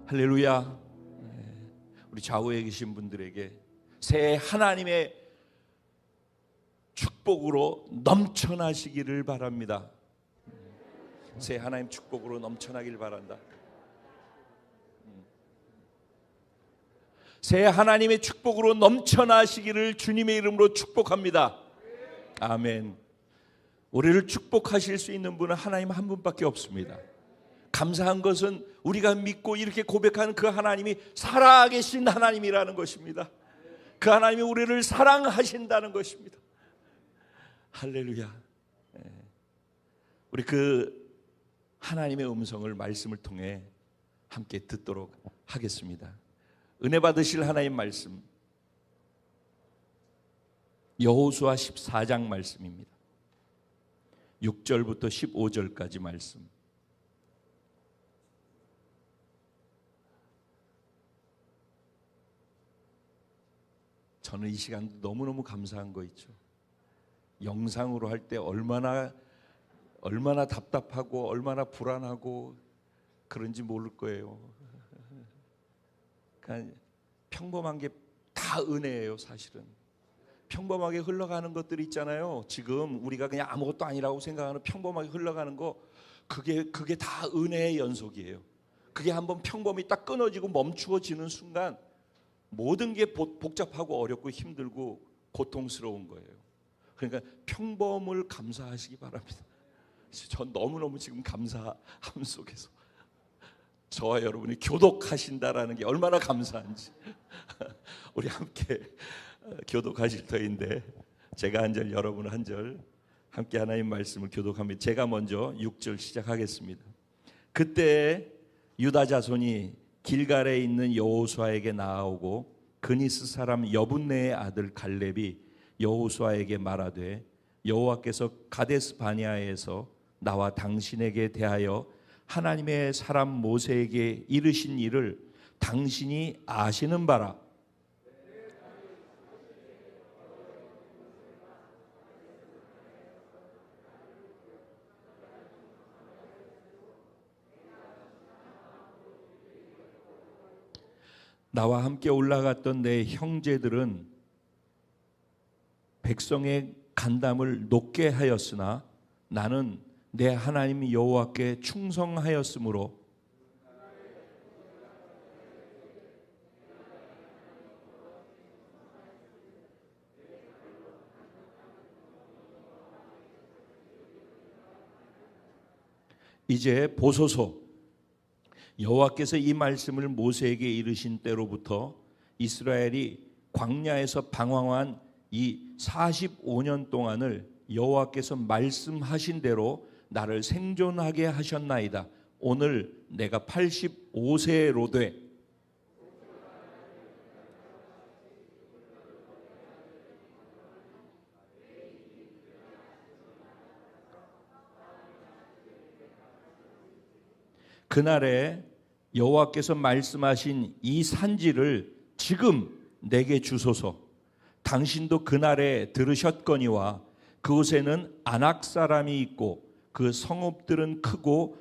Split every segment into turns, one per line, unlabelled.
할렐루야. 우리 좌우에 계신 분들에게 새해 하나님의 축복으로 넘쳐나시기를 바랍니다. 새해 하나님 축복으로 넘쳐나길 바란다. 새해 하나님의 축복으로 넘쳐나시기를 주님의 이름으로 축복합니다. 아멘. 우리를 축복하실 수 있는 분은 하나님 한 분밖에 없습니다. 감사한 것은 우리가 믿고 이렇게 고백하는 그 하나님이 살아계신 하나님이라는 것입니다. 그 하나님이 우리를 사랑하신다는 것입니다. 할렐루야. 우리 그 하나님의 음성을 말씀을 통해 함께 듣도록 하겠습니다. 은혜 받으실 하나님 말씀, 여호수아 14장 말씀입니다. 6절부터 15절까지 말씀. 저는 이 시간도 너무너무 감사한 거 있죠. 영상으로 할 때 얼마나 답답하고 얼마나 불안하고 그런지 모를 거예요. 그러니까 평범한 게 다 은혜예요. 사실은 평범하게 흘러가는 것들 있잖아요. 지금 우리가 그냥 아무것도 아니라고 생각하는 평범하게 흘러가는 거, 그게 다 은혜의 연속이에요. 그게 한번 평범이 딱 끊어지고 멈추어지는 순간 모든 게 복잡하고 어렵고 힘들고 고통스러운 거예요. 그러니까 평범을 감사하시기 바랍니다. 전 너무너무 지금 감사함 속에서 저와 여러분이 교독하신다라는 게 얼마나 감사한지. 우리 함께 교독하실 터인데 제가 한 절, 여러분 한 절 함께 하나님 말씀을 교독합니다. 제가 먼저 6절 시작하겠습니다. 그때 유다 자손이 길갈에 있는 여호수아에게 나아오고 그니스 사람 여분네의 아들 갈렙이 여호수아에게 말하되 여호와께서 가데스 바네아에서 나와 당신에게 대하여 하나님의 사람 모세에게 이르신 일을 당신이 아시는 바라. 나와 함께 올라갔던 내 형제들은 백성의 간담을 높게 하였으나 나는 내 하나님 여호와께 충성하였으므로 이제 보소서. 여호와께서 이 말씀을 모세에게 이르신 때로부터 이스라엘이 광야에서 방황한 이 45년 동안을 여호와께서 말씀하신 대로 나를 생존하게 하셨나이다. 오늘 내가 85세로 돼 그날에 여호와께서 말씀하신 이 산지를 지금 내게 주소서. 당신도 그날에 들으셨거니와 그곳에는 아낙 사람이 있고 그 성읍들은 크고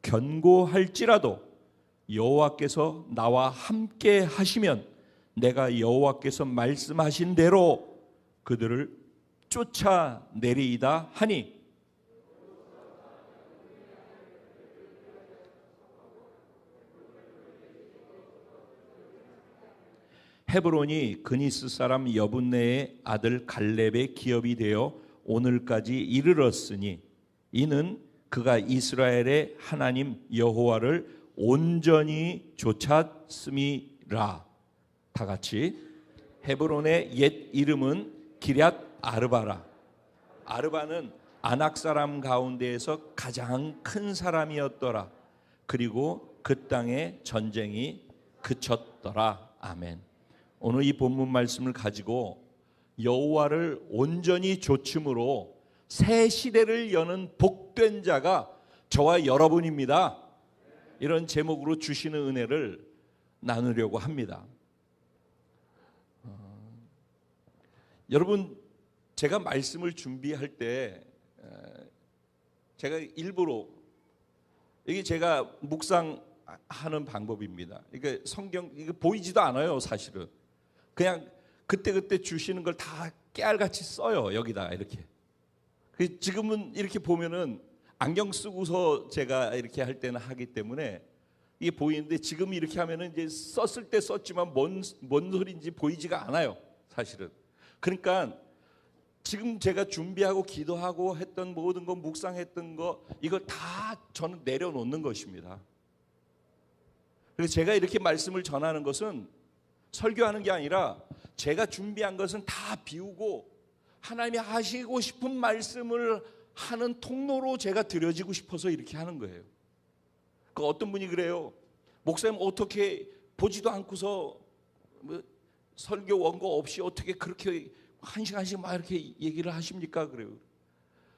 견고할지라도 여호와께서 나와 함께 하시면 내가 여호와께서 말씀하신 대로 그들을 쫓아내리이다 하니 헤브론이 그니스 사람 여분네의 아들 갈렙의 기업이 되어 오늘까지 이르렀으니 이는 그가 이스라엘의 하나님 여호와를 온전히 좇았음이라. 다 같이. 헤브론의 옛 이름은 기럇 아르바라. 아르바는 아낙 사람 가운데에서 가장 큰 사람이었더라. 그리고 그 땅에 전쟁이 그쳤더라. 아멘. 오늘 이 본문 말씀을 가지고 여호와를 온전히 좇음으로 새 시대를 여는 복된 자가 저와 여러분입니다. 이런 제목으로 주시는 은혜를 나누려고 합니다. 여러분, 제가 말씀을 준비할 때 제가 일부러, 이게 제가 묵상 하는 방법입니다. 이게 성경 이게 보이지도 않아요, 사실은. 그냥 그때그때 주시는 걸 다 깨알같이 써요, 여기다 이렇게. 지금은 이렇게 보면은 안경 쓰고서 제가 이렇게 할 때는 하기 때문에 이게 보이는데, 지금 이렇게 하면은 이제 썼을 때 썼지만 뭔 소리인지 보이지가 않아요, 사실은. 그러니까 지금 제가 준비하고 기도하고 했던 모든 거, 묵상했던 거, 이걸 다 저는 내려놓는 것입니다. 그래서 제가 이렇게 말씀을 전하는 것은 설교하는 게 아니라 제가 준비한 것은 다 비우고 하나님이 하시고 싶은 말씀을 하는 통로로 제가 드려지고 싶어서 이렇게 하는 거예요. 그 어떤 분이 그래요. 목사님 어떻게 보지도 않고서 뭐 설교 원고 없이 어떻게 그렇게 한 시간씩 막 이렇게 얘기를 하십니까? 그래요.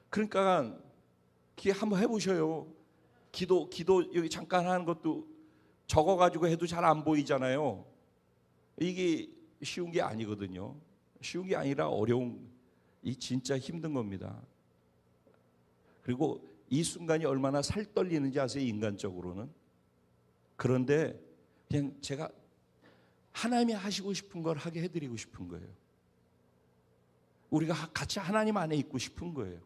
그러니까 한번 해보셔요. 기도 여기 잠깐 하는 것도 적어가지고 해도 잘 안 보이잖아요. 이게 쉬운 게 아니거든요. 쉬운 게 아니라 이 진짜 힘든 겁니다. 그리고 이 순간이 얼마나 살 떨리는지 아세요, 인간적으로는. 그런데 그냥 제가 하나님이 하시고 싶은 걸 하게 해드리고 싶은 거예요. 우리가 같이 하나님 안에 있고 싶은 거예요.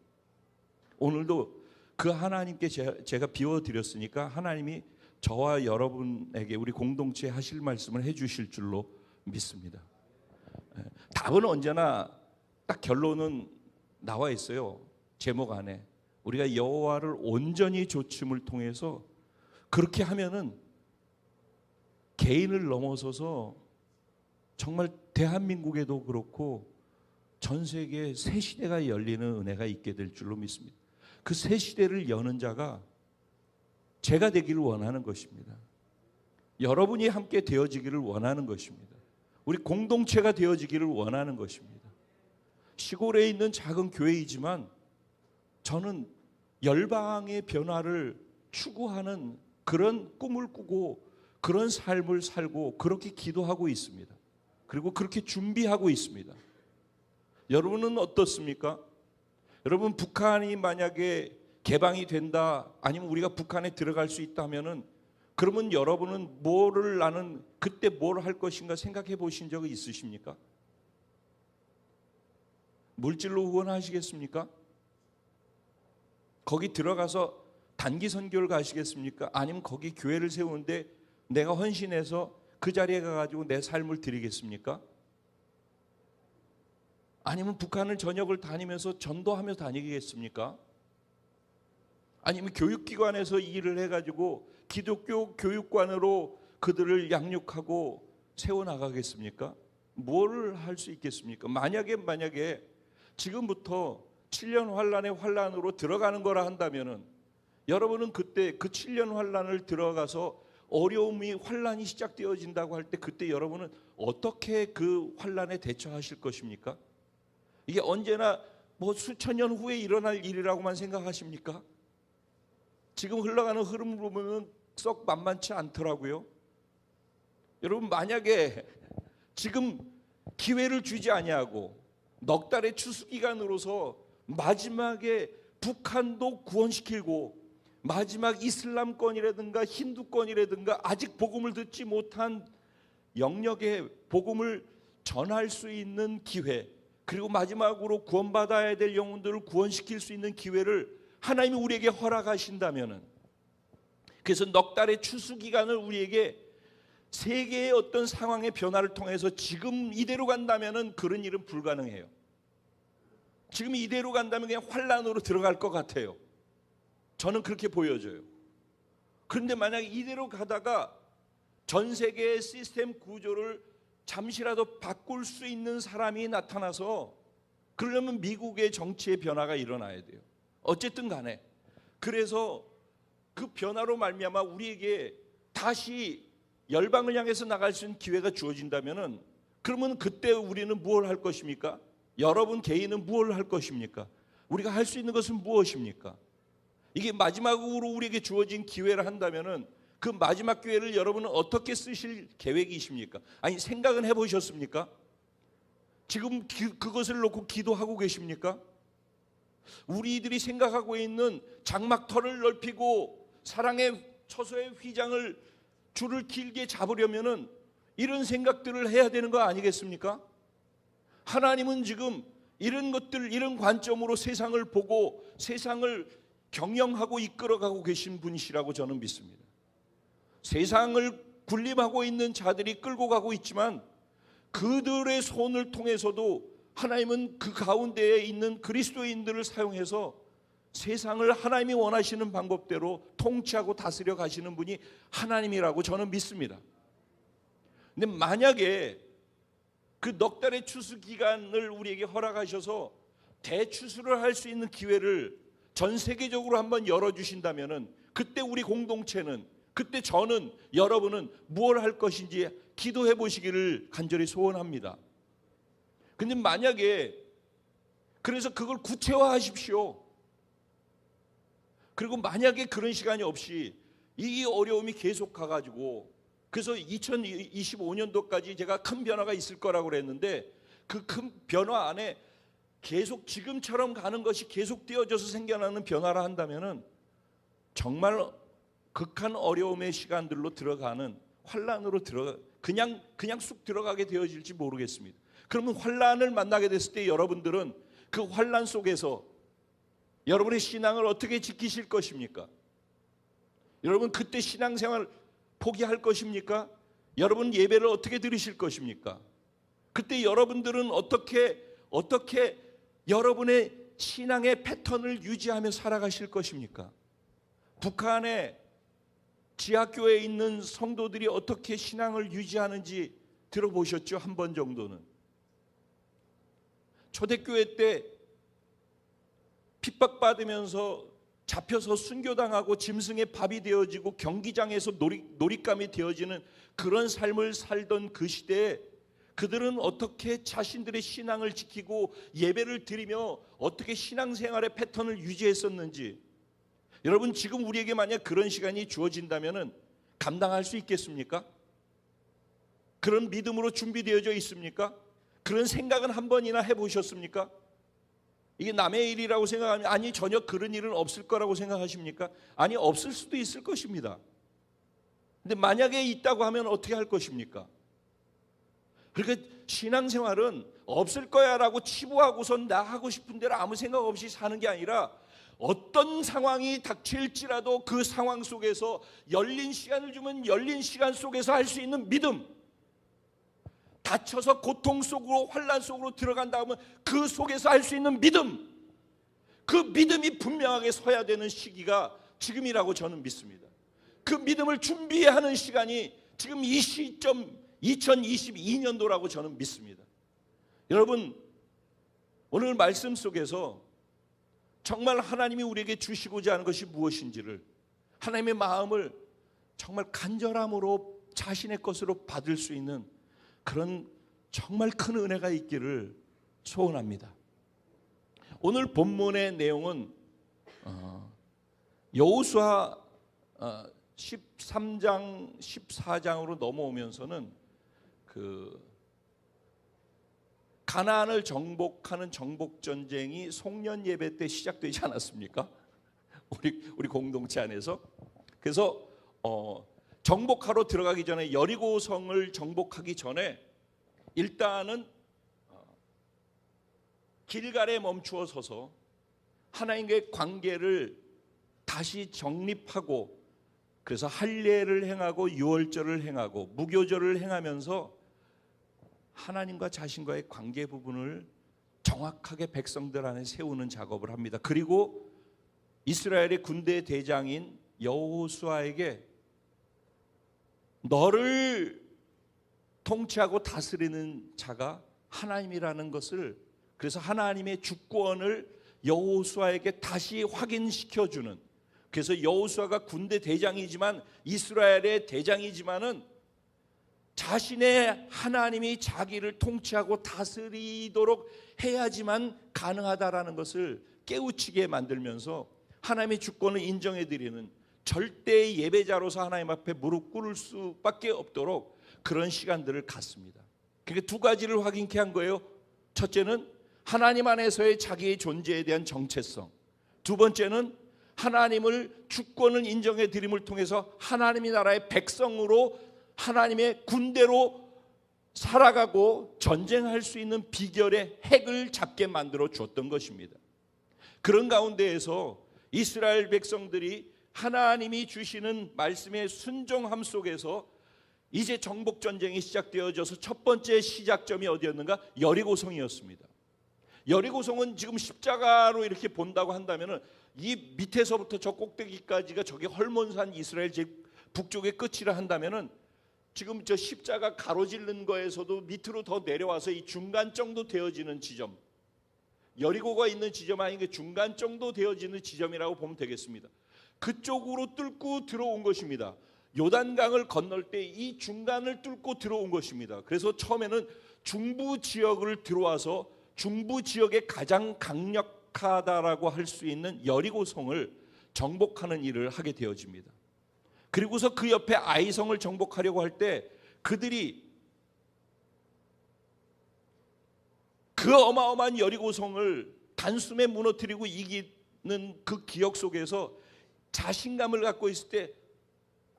오늘도 그 하나님께 제가 비워드렸으니까 하나님이 저와 여러분에게 우리 공동체에 하실 말씀을 해주실 줄로 믿습니다. 답은 언제나 딱 결론은 나와 있어요. 제목 안에. 우리가 여호와를 온전히 조침을 통해서 그렇게 하면은 개인을 넘어서서 정말 대한민국에도 그렇고 전 세계에 새 시대가 열리는 은혜가 있게 될 줄로 믿습니다. 그 새 시대를 여는 자가 제가 되기를 원하는 것입니다. 여러분이 함께 되어지기를 원하는 것입니다. 우리 공동체가 되어지기를 원하는 것입니다. 시골에 있는 작은 교회이지만 저는 열방의 변화를 추구하는 그런 꿈을 꾸고 그런 삶을 살고 그렇게 기도하고 있습니다. 그리고 그렇게 준비하고 있습니다. 여러분은 어떻습니까? 여러분, 북한이 만약에 개방이 된다, 아니면 우리가 북한에 들어갈 수 있다면은, 그러면 여러분은 나는 그때 뭘 할 것인가 생각해 보신 적이 있으십니까? 물질로 후원하시겠습니까? 거기 들어가서 단기 선교를 가시겠습니까? 아니면 거기 교회를 세우는데 내가 헌신해서 그 자리에 가가지고 내 삶을 드리겠습니까? 아니면 북한을 전역을 다니면서 전도하며 다니겠습니까? 아니면 교육기관에서 일을 해가지고 기독교 교육관으로 그들을 양육하고 세워나가겠습니까? 뭘 할 수 있겠습니까? 만약에 지금부터 7년 환란의 환란으로 들어가는 거라 한다면은, 여러분은 그때 그 7년 환란을 들어가서 환란이 시작되어진다고 할 때 그때 여러분은 어떻게 그 환란에 대처하실 것입니까? 이게 언제나 뭐 수천 년 후에 일어날 일이라고만 생각하십니까? 지금 흘러가는 흐름을 보면 썩 만만치 않더라고요. 여러분, 만약에 지금 기회를 주지 아니하고 넉 달의 추수기간으로서 마지막에 북한도 구원시키고 마지막 이슬람권이라든가 힌두권이라든가 아직 복음을 듣지 못한 영역에 복음을 전할 수 있는 기회, 그리고 마지막으로 구원받아야 될 영혼들을 구원시킬 수 있는 기회를 하나님이 우리에게 허락하신다면은, 그래서 넉 달의 추수기간을 우리에게 세계의 어떤 상황의 변화를 통해서 지금 이대로 간다면은 그런 일은 불가능해요. 지금 이대로 간다면 그냥 환란으로 들어갈 것 같아요. 저는 그렇게 보여져요. 그런데 만약에 이대로 가다가 전 세계의 시스템 구조를 잠시라도 바꿀 수 있는 사람이 나타나서, 그러려면 미국의 정치의 변화가 일어나야 돼요. 어쨌든 간에 그래서 그 변화로 말미암아 우리에게 다시 열방을 향해서 나갈 수 있는 기회가 주어진다면은, 그러면 그때 우리는 무엇을 할 것입니까? 여러분 개인은 무엇을 할 것입니까? 우리가 할 수 있는 것은 무엇입니까? 이게 마지막으로 우리에게 주어진 기회를 한다면은 그 마지막 기회를 여러분은 어떻게 쓰실 계획이십니까? 아니, 생각은 해보셨습니까? 지금 그것을 놓고 기도하고 계십니까? 우리들이 생각하고 있는 장막터를 넓히고 사랑의 처소의 휘장을 줄을 길게 잡으려면은 이런 생각들을 해야 되는 거 아니겠습니까? 하나님은 지금 이런 것들, 이런 관점으로 세상을 보고 세상을 경영하고 이끌어가고 계신 분이시라고 저는 믿습니다. 세상을 군림하고 있는 자들이 끌고 가고 있지만 그들의 손을 통해서도 하나님은 그 가운데에 있는 그리스도인들을 사용해서 세상을 하나님이 원하시는 방법대로 통치하고 다스려 가시는 분이 하나님이라고 저는 믿습니다. 근데 만약에 그 넉 달의 추수 기간을 우리에게 허락하셔서 대추수를 할 수 있는 기회를 전 세계적으로 한번 열어주신다면은 그때 우리 공동체는, 그때 저는, 여러분은 무엇을 할 것인지 기도해 보시기를 간절히 소원합니다. 근데 만약에 그래서 그걸 구체화하십시오. 그리고 만약에 그런 시간이 없이 이 어려움이 계속 가가지고, 그래서 2025년도까지 제가 큰 변화가 있을 거라고 그랬는데 그 큰 변화 안에 계속 지금처럼 가는 것이 계속 띄어져서 생겨나는 변화라 한다면은 정말 극한 어려움의 시간들로 들어가는, 환란으로 그냥 쑥 들어가게 되어질지 모르겠습니다. 그러면 환란을 만나게 됐을 때 여러분들은 그 환란 속에서 여러분의 신앙을 어떻게 지키실 것입니까? 여러분 그때 신앙생활 포기할 것입니까? 여러분 예배를 어떻게 드리실 것입니까? 그때 여러분들은 어떻게 여러분의 신앙의 패턴을 유지하며 살아가실 것입니까? 북한의 지하교회에 있는 성도들이 어떻게 신앙을 유지하는지 들어보셨죠? 한 번 정도는. 초대교회 때 핍박받으면서 잡혀서 순교당하고 짐승의 밥이 되어지고 경기장에서 놀잇감이 되어지는 그런 삶을 살던 그 시대에 그들은 어떻게 자신들의 신앙을 지키고 예배를 드리며 어떻게 신앙생활의 패턴을 유지했었는지, 여러분 지금 우리에게 만약 그런 시간이 주어진다면 감당할 수 있겠습니까? 그런 믿음으로 준비되어져 있습니까? 그런 생각은 한 번이나 해보셨습니까? 이게 남의 일이라고 생각하면, 아니 전혀 그런 일은 없을 거라고 생각하십니까? 아니 없을 수도 있을 것입니다. 근데 만약에 있다고 하면 어떻게 할 것입니까? 그러니까 신앙생활은 없을 거야 라고 치부하고선 나 하고 싶은 대로 아무 생각 없이 사는 게 아니라 어떤 상황이 닥칠지라도 그 상황 속에서 열린 시간을 주면 열린 시간 속에서 할 수 있는 믿음, 다쳐서 고통 속으로 환란 속으로 들어간다 하면 그 속에서 할 수 있는 믿음, 그 믿음이 분명하게 서야 되는 시기가 지금이라고 저는 믿습니다. 그 믿음을 준비하는 시간이 지금 이 시점 2022년도라고 저는 믿습니다. 여러분 오늘 말씀 속에서 정말 하나님이 우리에게 주시고자 하는 것이 무엇인지를, 하나님의 마음을 정말 간절함으로 자신의 것으로 받을 수 있는 그런 정말 큰 은혜가 있기를 소원합니다. 오늘 본문의 내용은 여호수아 13장 14장으로 넘어오면서는 그 가나안을 정복하는 정복 전쟁이 송년 예배 때 시작되지 않았습니까? 우리 공동체 안에서. 그래서 정복하러 들어가기 전에, 여리고성을 정복하기 전에 일단은 길갈에 멈추어 서서 하나님과의 관계를 다시 정립하고, 그래서 할례를 행하고 유월절을 행하고 무교절을 행하면서 하나님과 자신과의 관계 부분을 정확하게 백성들 안에 세우는 작업을 합니다. 그리고 이스라엘의 군대 대장인 여호수아에게 너를 통치하고 다스리는 자가 하나님이라는 것을, 그래서 하나님의 주권을 여호수아에게 다시 확인시켜주는, 그래서 여호수아가 군대 대장이지만 이스라엘의 대장이지만은 자신의 하나님이 자기를 통치하고 다스리도록 해야지만 가능하다라는 것을 깨우치게 만들면서 하나님의 주권을 인정해드리는 절대 예배자로서 하나님 앞에 무릎 꿇을 수밖에 없도록 그런 시간들을 갖습니다. 그러니까 두 가지를 확인케 한 거예요. 첫째는 하나님 안에서의 자기의 존재에 대한 정체성, 두 번째는 하나님을 주권을 인정해 드림을 통해서 하나님의 나라의 백성으로 하나님의 군대로 살아가고 전쟁할 수 있는 비결의 핵을 잡게 만들어 주었던 것입니다. 그런 가운데에서 이스라엘 백성들이 하나님이 주시는 말씀의 순종함 속에서 이제 정복 전쟁이 시작되어져서 첫 번째 시작점이 어디였는가? 여리고성이었습니다. 여리고성은 지금 십자가로 이렇게 본다고 한다면은 이 밑에서부터 저 꼭대기까지가 저게 헐몬산 이스라엘 북쪽의 끝이라 한다면은 지금 저 십자가 가로질른 거에서도 밑으로 더 내려와서 이 중간 정도 되어지는 지점, 여리고가 있는 지점 아닌 게 중간 정도 되어지는 지점이라고 보면 되겠습니다. 그쪽으로 뚫고 들어온 것입니다. 요단강을 건널 때 이 중간을 뚫고 들어온 것입니다. 그래서 처음에는 중부 지역을 들어와서 중부 지역에 가장 강력하다라고 할 수 있는 여리고성을 정복하는 일을 하게 되어집니다. 그리고서 그 옆에 아이성을 정복하려고 할 때 그들이 그 어마어마한 여리고성을 단숨에 무너뜨리고 이기는 그 기억 속에서 자신감을 갖고 있을 때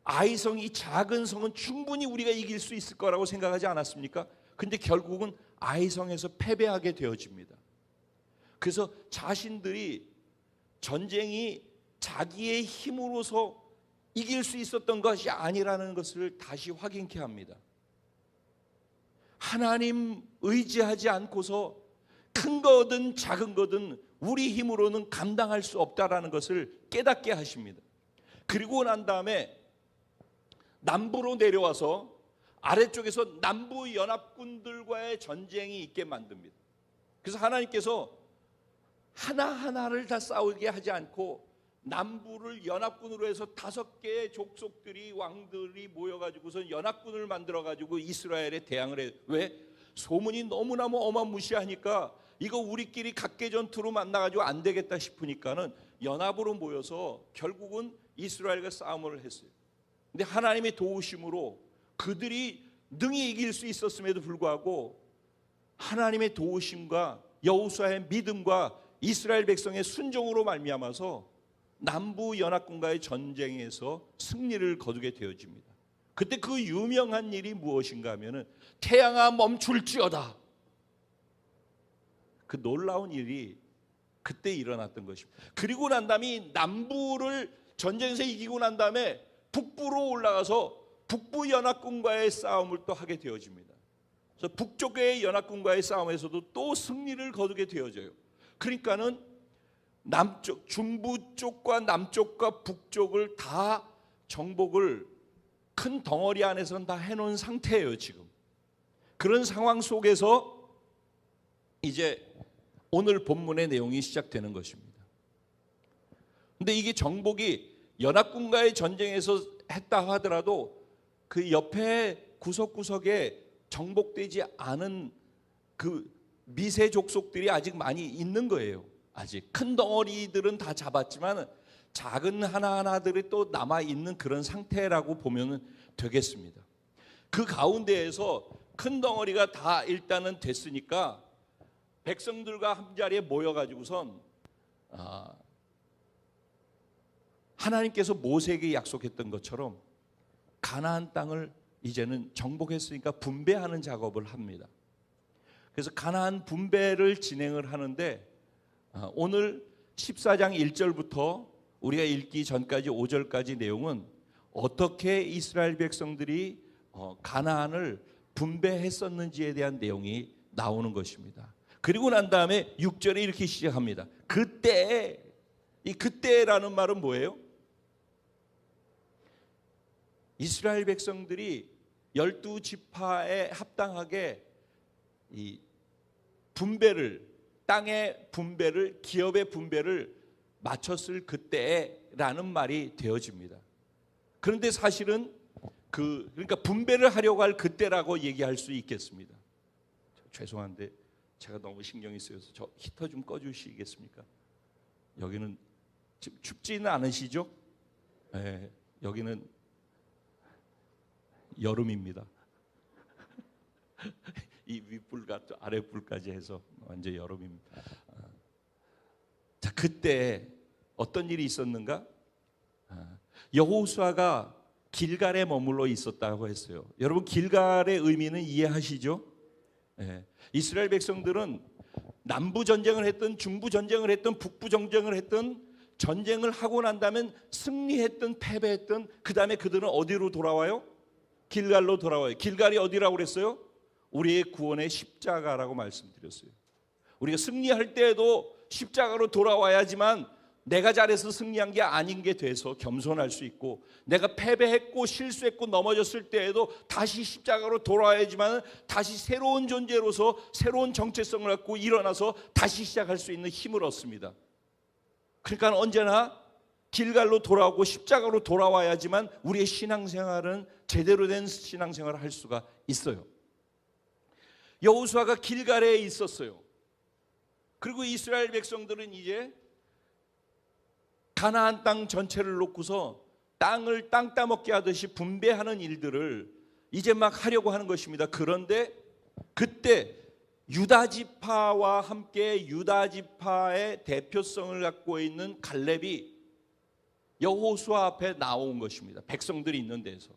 아이성, 이 작은 성은 충분히 우리가 이길 수 있을 거라고 생각하지 않았습니까? 근데 결국은 아이성에서 패배하게 되어집니다. 그래서 자신들이 전쟁이 자기의 힘으로서 이길 수 있었던 것이 아니라는 것을 다시 확인케 합니다. 하나님 의지하지 않고서 큰 거든 작은 거든 우리 힘으로는 감당할 수 없다라는 것을 깨닫게 하십니다. 그리고 난 다음에 남부로 내려와서 아래쪽에서 남부 연합군들과의 전쟁이 있게 만듭니다. 그래서 하나님께서 하나하나를 다 싸우게 하지 않고 남부를 연합군으로 해서 5개의 족속들이 왕들이 모여가지고서 연합군을 만들어가지고 이스라엘에 대항을 해요. 왜? 소문이 너무너무 어마무시하니까 이거 우리끼리 각계 전투로 만나가지고 안 되겠다 싶으니까는 연합으로 모여서 결국은 이스라엘과 싸움을 했어요. 근데 하나님의 도우심으로 그들이 능히 이길 수 있었음에도 불구하고 하나님의 도우심과 여호수아의 믿음과 이스라엘 백성의 순종으로 말미암아서 남부 연합군과의 전쟁에서 승리를 거두게 되어집니다. 그때 그 유명한 일이 무엇인가 하면은 태양아 멈출지어다. 그 놀라운 일이 그때 일어났던 것입니다. 그리고 난 다음에 남부를 전쟁에서 이기고 난 다음에 북부로 올라가서 북부 연합군과의 싸움을 또 하게 되어집니다. 그래서 북쪽의 연합군과의 싸움에서도 또 승리를 거두게 되어져요. 그러니까는 남쪽, 중부 쪽과 남쪽과 북쪽을 다 정복을 큰 덩어리 안에서는 다 해놓은 상태예요, 지금. 그런 상황 속에서 이제 오늘 본문의 내용이 시작되는 것입니다. 근데 이게 정복이 연합군과의 전쟁에서 했다 하더라도 그 옆에 구석구석에 정복되지 않은 그 미세 족속들이 아직 많이 있는 거예요. 아직 큰 덩어리들은 다 잡았지만 작은 하나하나들이 또 남아 있는 그런 상태라고 보면 되겠습니다. 그 가운데에서 큰 덩어리가 다 일단은 됐으니까 백성들과 한 자리에 모여가지고선 하나님께서 모세에게 약속했던 것처럼 가나안 땅을 이제는 정복했으니까 분배하는 작업을 합니다. 그래서 가나안 분배를 진행을 하는데 오늘 14장 1절부터 우리가 읽기 전까지 5절까지 내용은 어떻게 이스라엘 백성들이 가나안을 분배했었는지에 대한 내용이 나오는 것입니다. 그리고 난 다음에 6절에 이렇게 시작합니다. 그때, 이 그때라는 말은 뭐예요? 이스라엘 백성들이 12지파에 합당하게 이 분배를, 땅의 분배를, 기업의 분배를 마쳤을 그때라는 말이 되어집니다. 그런데 사실은 그러니까 분배를 하려고 할 그때라고 얘기할 수 있겠습니다. 죄송한데 제가 너무 신경이 쓰여서 저 히터 좀 꺼주시겠습니까? 여기는 춥지는 않으시죠? 네, 여기는 여름입니다. 이 윗불과 아랫불까지 해서 완전 여름입니다. 자, 그때 어떤 일이 있었는가? 여호수아가 길갈에 머물러 있었다고 했어요. 여러분 길갈의 의미는 이해하시죠? 예. 이스라엘 백성들은 남부 전쟁을 했든 중부 전쟁을 했든 북부 전쟁을 했든 전쟁을 하고 난 다음에 승리했든 패배했든 그 다음에 그들은 어디로 돌아와요? 길갈로 돌아와요. 길갈이 어디라고 그랬어요? 우리의 구원의 십자가라고 말씀드렸어요. 우리가 승리할 때에도 십자가로 돌아와야지만 내가 잘해서 승리한 게 아닌 게 돼서 겸손할 수 있고, 내가 패배했고 실수했고 넘어졌을 때에도 다시 십자가로 돌아와야지만 다시 새로운 존재로서 새로운 정체성을 갖고 일어나서 다시 시작할 수 있는 힘을 얻습니다. 그러니까 언제나 길갈로 돌아오고 십자가로 돌아와야지만 우리의 신앙생활은 제대로 된 신앙생활을 할 수가 있어요. 여호수아가 길갈에 있었어요. 그리고 이스라엘 백성들은 이제 가나안 땅 전체를 놓고서 땅을 땅 따먹게 하듯이 분배하는 일들을 이제 막 하려고 하는 것입니다. 그런데 그때 유다 지파와 함께 유다 지파의 대표성을 갖고 있는 갈렙이 여호수아 앞에 나온 것입니다. 백성들이 있는 데서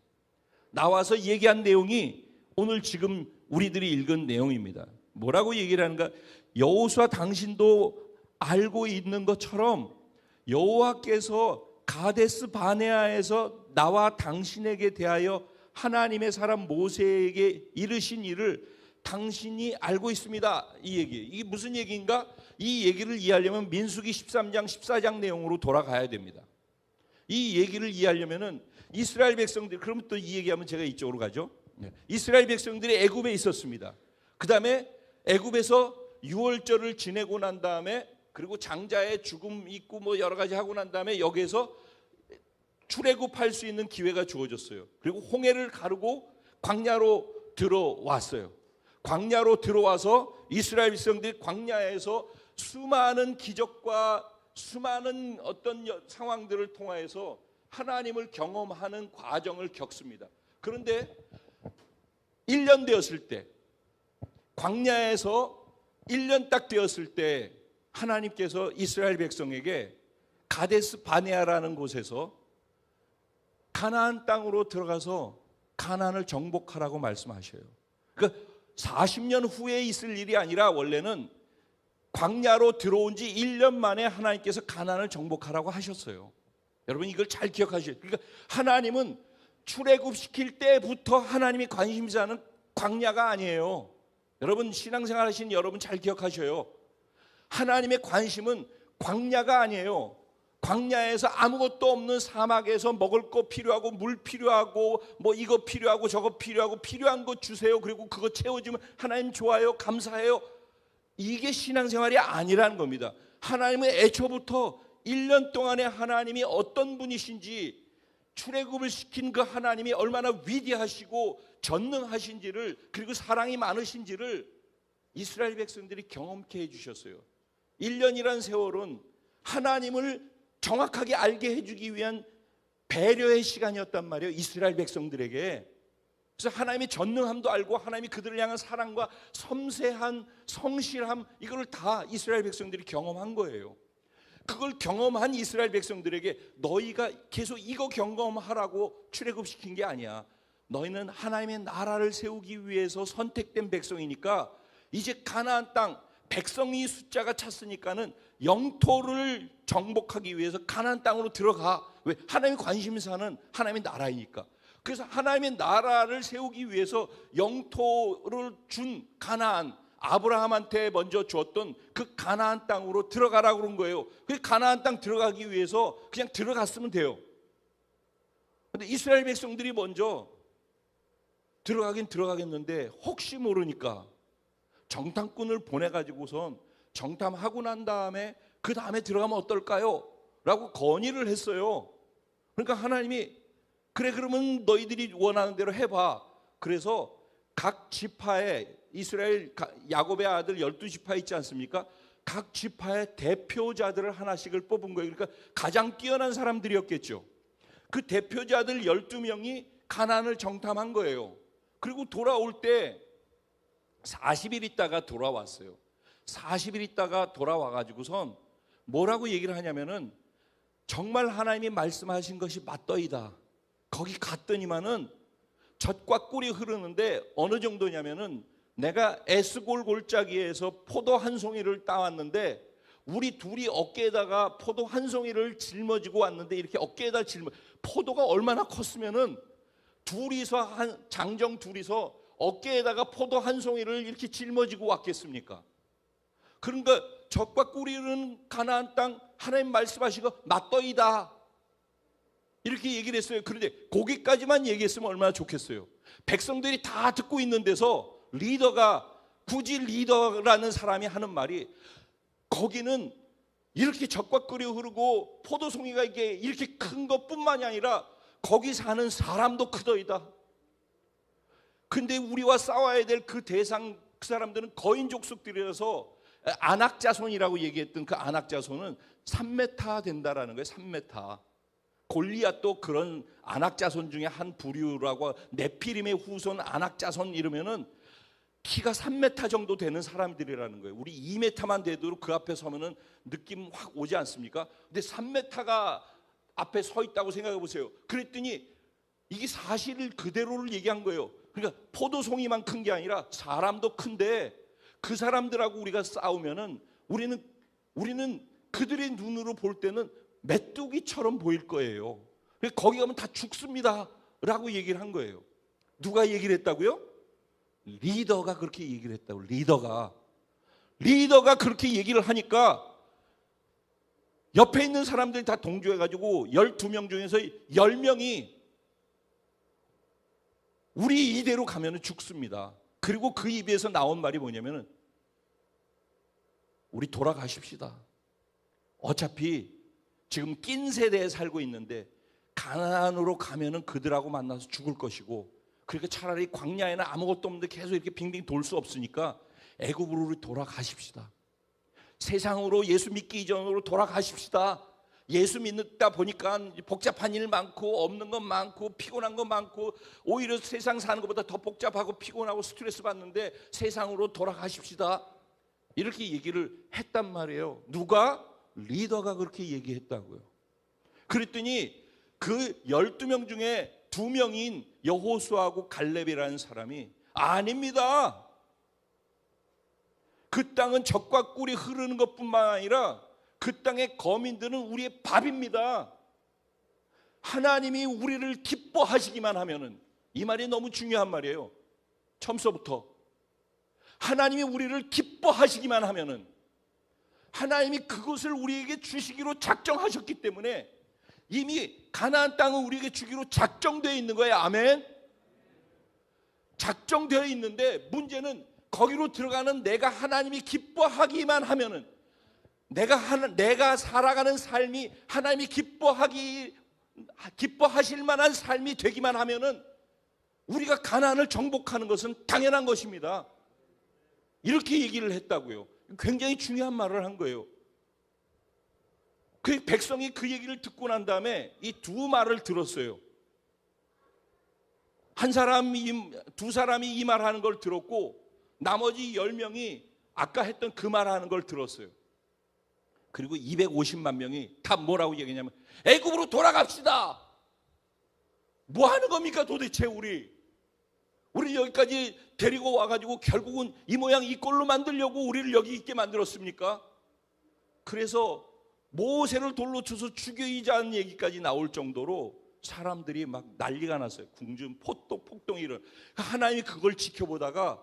나와서 얘기한 내용이 오늘 지금 우리들이 읽은 내용입니다. 뭐라고 얘기를 하는가? 여호수아 당신도 알고 있는 것처럼 여호와께서 가데스 바네아에서 나와 당신에게 대하여 하나님의 사람 모세에게 이르신 일을 당신이 알고 있습니다. 이 얘기. 이게 무슨 얘기인가? 이 얘기를 이해하려면 민수기 13장 14장 내용으로 돌아가야 됩니다. 이 얘기를 이해하려면은 이스라엘 백성들, 그러면 또 이 얘기하면 제가 이쪽으로 가죠. 이스라엘 백성들이 애굽에 있었습니다. 그 다음에 애굽에서 유월절을 지내고 난 다음에, 그리고 장자의 죽음 있고 뭐 여러 가지 하고 난 다음에 여기에서 출애굽할 수 있는 기회가 주어졌어요. 그리고 홍해를 가르고 광야로 들어왔어요. 광야로 들어와서 이스라엘 백성들이 광야에서 수많은 기적과 수많은 어떤 상황들을 통하여서 하나님을 경험하는 과정을 겪습니다. 그런데 1년 되었을 때, 광야에서 1년 딱 되었을 때 하나님께서 이스라엘 백성에게 가데스 바네아라는 곳에서 가나안 땅으로 들어가서 가나안을 정복하라고 말씀하셔요. 그러니까 40년 후에 있을 일이 아니라 원래는 광야로 들어온 지 1년 만에 하나님께서 가나안을 정복하라고 하셨어요. 여러분 이걸 잘 기억하셔야 돼요. 그러니까 하나님은 출애굽시킬 때부터 하나님이 관심사는 광야가 아니에요. 여러분 신앙생활 하신 여러분 잘 기억하셔요. 하나님의 관심은 광야가 아니에요. 광야에서 아무것도 없는 사막에서 먹을 거 필요하고 물 필요하고 뭐 이거 필요하고 저거 필요하고 필요한 거 주세요. 그리고 그거 채워주면 하나님 좋아요, 감사해요. 이게 신앙생활이 아니라는 겁니다. 하나님은 애초부터 1년 동안에 하나님이 어떤 분이신지, 출애굽을 시킨 그 하나님이 얼마나 위대하시고 전능하신지를, 그리고 사랑이 많으신지를 이스라엘 백성들이 경험케 해주셨어요. 1년이란 세월은 하나님을 정확하게 알게 해주기 위한 배려의 시간이었단 말이에요. 이스라엘 백성들에게. 그래서 하나님의 전능함도 알고 하나님이 그들을 향한 사랑과 섬세한 성실함, 이걸 다 이스라엘 백성들이 경험한 거예요. 그걸 경험한 이스라엘 백성들에게 너희가 계속 이거 경험하라고 출애굽시킨 게 아니야. 너희는 하나님의 나라를 세우기 위해서 선택된 백성이니까 이제 가나안 땅, 백성이 숫자가 찼으니까는 영토를 정복하기 위해서 가나안 땅으로 들어가. 왜? 하나님의 관심사는 하나님의 나라이니까. 그래서 하나님의 나라를 세우기 위해서 영토를 준 가나안, 아브라함한테 먼저 주었던 그 가나안 땅으로 들어가라고 그런 거예요. 그 가나안 땅 들어가기 위해서 그냥 들어갔으면 돼요. 근데 이스라엘 백성들이 먼저 들어가긴 들어가겠는데 혹시 모르니까 정탐꾼을 보내가지고선 정탐하고 난 다음에 그 다음에 들어가면 어떨까요? 라고 건의를 했어요. 그러니까 하나님이 그래 그러면 너희들이 원하는 대로 해봐. 그래서 각 지파에 이스라엘 야곱의 아들 12지파 있지 않습니까? 각 지파의 대표자들을 하나씩을 뽑은 거예요. 그러니까 가장 뛰어난 사람들이었겠죠. 그 대표자들 12명이 가나안을 정탐한 거예요. 그리고 돌아올 때 40일 있다가 돌아왔어요. 40일 있다가 돌아와가지고선 뭐라고 얘기를 하냐면은 정말 하나님이 말씀하신 것이 맞더이다. 거기 갔더니만은 젖과 꿀이 흐르는데 어느 정도냐면은 내가 에스골 골짜기에서 포도 한 송이를 따왔는데 우리 둘이 어깨에다가 포도 한 송이를 짊어지고 왔는데 이렇게 어깨에다 포도가 얼마나 컸으면은 둘이서 장정 둘이서 어깨에다가 포도 한 송이를 이렇게 짊어지고 왔겠습니까? 그러니까 젖과 꿀이 흐르는 가나안 땅 하나님 말씀하시고 맞더이다 이렇게 얘기를 했어요. 그런데 거기까지만 얘기했으면 얼마나 좋겠어요. 백성들이 다 듣고 있는 데서 굳이 리더라는 사람이 하는 말이 거기는 이렇게 젖과 꿀이 흐르고 포도송이가 이렇게 큰 것뿐만이 아니라 거기 사는 사람도 크더이다. 근데 우리와 싸워야 될 그 대상, 그 사람들은 거인 족속들이라서 안악자손이라고 얘기했던 그 안악자손은 3m 된다라는 거예요. 3m. 골리앗도 그런 안악자손 중에 한 부류라고, 네피림의 후손 안악자손 이러면은 키가 3m 정도 되는 사람들이라는 거예요. 우리 2m만 돼도 그 앞에 서면은 느낌 확 오지 않습니까? 근데 3m가 앞에 서 있다고 생각해 보세요. 그랬더니 이게 사실을 그대로를 얘기한 거예요. 그러니까 포도송이만 큰 게 아니라 사람도 큰데 그 사람들하고 우리가 싸우면은 우리는 그들의 눈으로 볼 때는 메뚜기처럼 보일 거예요. 거기 가면 다 죽습니다 라고 얘기를 한 거예요. 누가 얘기를 했다고요? 리더가 그렇게 얘기를 했다고. 리더가 그렇게 얘기를 하니까 옆에 있는 사람들이 다 동조해가지고 12명 중에서 10명이 우리 이대로 가면 죽습니다. 그리고 그 입에서 나온 말이 뭐냐면은 우리 돌아가십시다. 어차피 지금 낀 세대에 살고 있는데 가나안으로 가면은 그들하고 만나서 죽을 것이고, 그러니까 차라리 광야에는 아무것도 없는데 계속 이렇게 빙빙 돌 수 없으니까 애굽으로 우리 돌아가십시다. 세상으로 예수 믿기 이전으로 돌아가십시다. 예수 믿다 보니까 복잡한 일 많고 없는 것 많고 피곤한 것 많고 오히려 세상 사는 것보다 더 복잡하고 피곤하고 스트레스 받는데 세상으로 돌아가십시다. 이렇게 얘기를 했단 말이에요. 누가? 리더가 그렇게 얘기했다고요. 그랬더니 그 12명 중에 2명인 여호수아하고 갈렙이라는 사람이 아닙니다. 그 땅은 젖과 꿀이 흐르는 것뿐만 아니라 그 땅의 거민들은 우리의 밥입니다. 하나님이 우리를 기뻐하시기만 하면은, 이 말이 너무 중요한 말이에요. 처음서부터 하나님이 우리를 기뻐하시기만 하면은 하나님이 그것을 우리에게 주시기로 작정하셨기 때문에 이미 가나안 땅은 우리에게 주기로 작정되어 있는 거예요. 아멘. 작정되어 있는데 문제는 거기로 들어가는 내가 하나님이 기뻐하기만 하면은, 내가 살아가는 삶이 하나님이 기뻐하실 만한 삶이 되기만 하면은 우리가 가나안을 정복하는 것은 당연한 것입니다. 이렇게 얘기를 했다고요. 굉장히 중요한 말을 한 거예요. 그 백성이 그 얘기를 듣고 난 다음에 이 두 말을 들었어요. 두 사람이 이 말하는 걸 들었고 나머지 10명이 아까 했던 그 말하는 걸 들었어요. 그리고 250만 명이 다 뭐라고 얘기했냐면 애굽으로 돌아갑시다. 뭐 하는 겁니까 도대체 우리 여기까지 데리고 와가지고 결국은 이 모양 이 꼴로 만들려고 우리를 여기 있게 만들었습니까? 그래서 모세를 돌로 쳐서 죽이자는 얘기까지 나올 정도로 사람들이 막 난리가 났어요. 궁중 폭동이 일어나. 하나님이 그걸 지켜보다가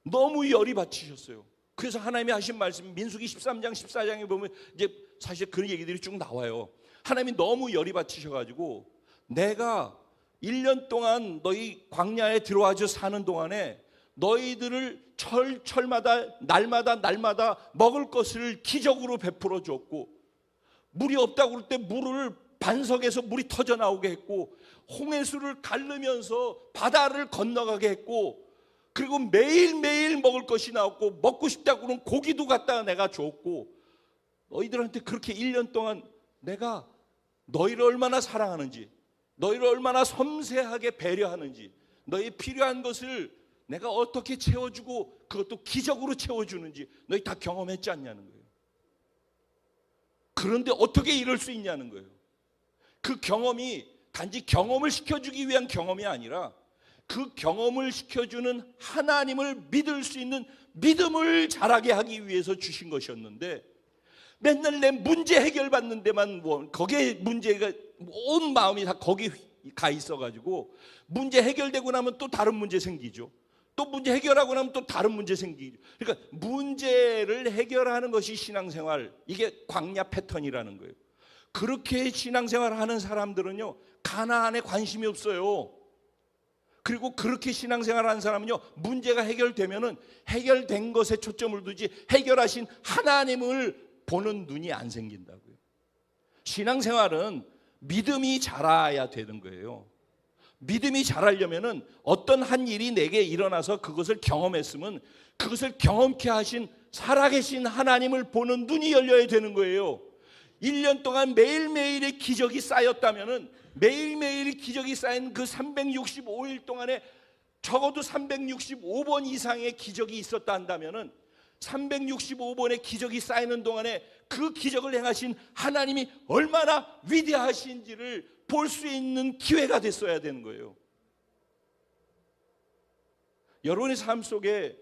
너무 열이 받치셨어요. 그래서 하나님이 하신 말씀 민수기 13장 14장에 보면 이제 사실 그런 얘기들이 쭉 나와요. 하나님이 너무 열이 받치셔가지고 내가 1년 동안 너희 광야에 들어와서 사는 동안에 너희들을 철마다 날마다 먹을 것을 기적으로 베풀어 줬고, 물이 없다고 그럴 때 물을 반석에서 물이 터져 나오게 했고, 홍해수를 가르면서 바다를 건너가게 했고, 그리고 매일매일 먹을 것이 나왔고, 먹고 싶다고 그러면 고기도 갖다가 내가 줬고, 너희들한테 그렇게 1년 동안 내가 너희를 얼마나 사랑하는지, 너희를 얼마나 섬세하게 배려하는지, 너희 필요한 것을 내가 어떻게 채워주고 그것도 기적으로 채워주는지 너희 다 경험했지 않냐는 거예요. 그런데 어떻게 이럴 수 있냐는 거예요. 그 경험이 단지 경험을 시켜주기 위한 경험이 아니라 그 경험을 시켜주는 하나님을 믿을 수 있는 믿음을 자라게 하기 위해서 주신 것이었는데, 맨날 내 문제 해결받는 데만 거기에 문제가 온 마음이 다 거기 가 있어가지고 문제 해결되고 나면 또 다른 문제 생기죠. 또 문제 해결하고 나면 또 다른 문제 생기죠. 그러니까 문제를 해결하는 것이 신앙생활, 이게 광야 패턴이라는 거예요. 그렇게 신앙생활하는 사람들은요, 가나안에 관심이 없어요. 그리고 그렇게 신앙생활하는 사람은요, 문제가 해결되면은 해결된 것에 초점을 두지 해결하신 하나님을 보는 눈이 안 생긴다고요. 신앙생활은 믿음이 자라야 되는 거예요. 믿음이 자라려면은 어떤 한 일이 내게 일어나서 그것을 경험했으면 그것을 경험케 하신 살아계신 하나님을 보는 눈이 열려야 되는 거예요. 1년 동안 매일매일의 기적이 쌓였다면은 매일매일 기적이 쌓인 그 365일 동안에 적어도 365번 이상의 기적이 있었다 한다면은 365번의 기적이 쌓이는 동안에 그 기적을 행하신 하나님이 얼마나 위대하신지를 볼 수 있는 기회가 됐어야 되는 거예요. 여러분의 삶 속에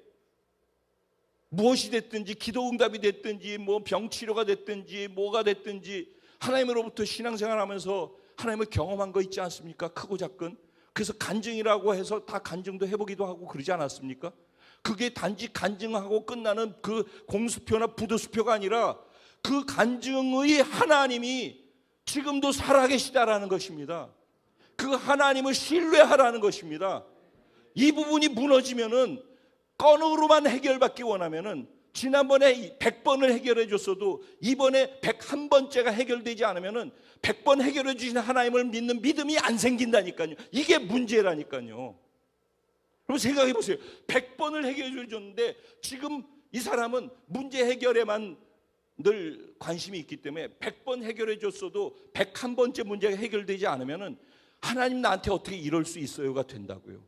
무엇이 됐든지, 기도 응답이 됐든지, 뭐 병치료가 됐든지, 뭐가 됐든지 하나님으로부터 신앙생활하면서 하나님을 경험한 거 있지 않습니까? 크고 작은. 그래서 간증이라고 해서 다 간증도 해보기도 하고 그러지 않았습니까? 그게 단지 간증하고 끝나는 그 공수표나 부도수표가 아니라 그 간증의 하나님이 지금도 살아계시다라는 것입니다. 그 하나님을 신뢰하라는 것입니다. 이 부분이 무너지면은 건으로만 해결받기 원하면은 지난번에 100번을 해결해 줬어도 이번에 101번째가 해결되지 않으면은 100번 해결해 주신 하나님을 믿는 믿음이 안 생긴다니까요. 이게 문제라니까요. 그럼 생각해 보세요. 100번을 해결해 줬는데 지금 이 사람은 문제 해결에만 늘 관심이 있기 때문에 100번 해결해 줬어도 101번째 문제가 해결되지 않으면은 하나님 나한테 어떻게 이럴 수 있어요가 된다고요.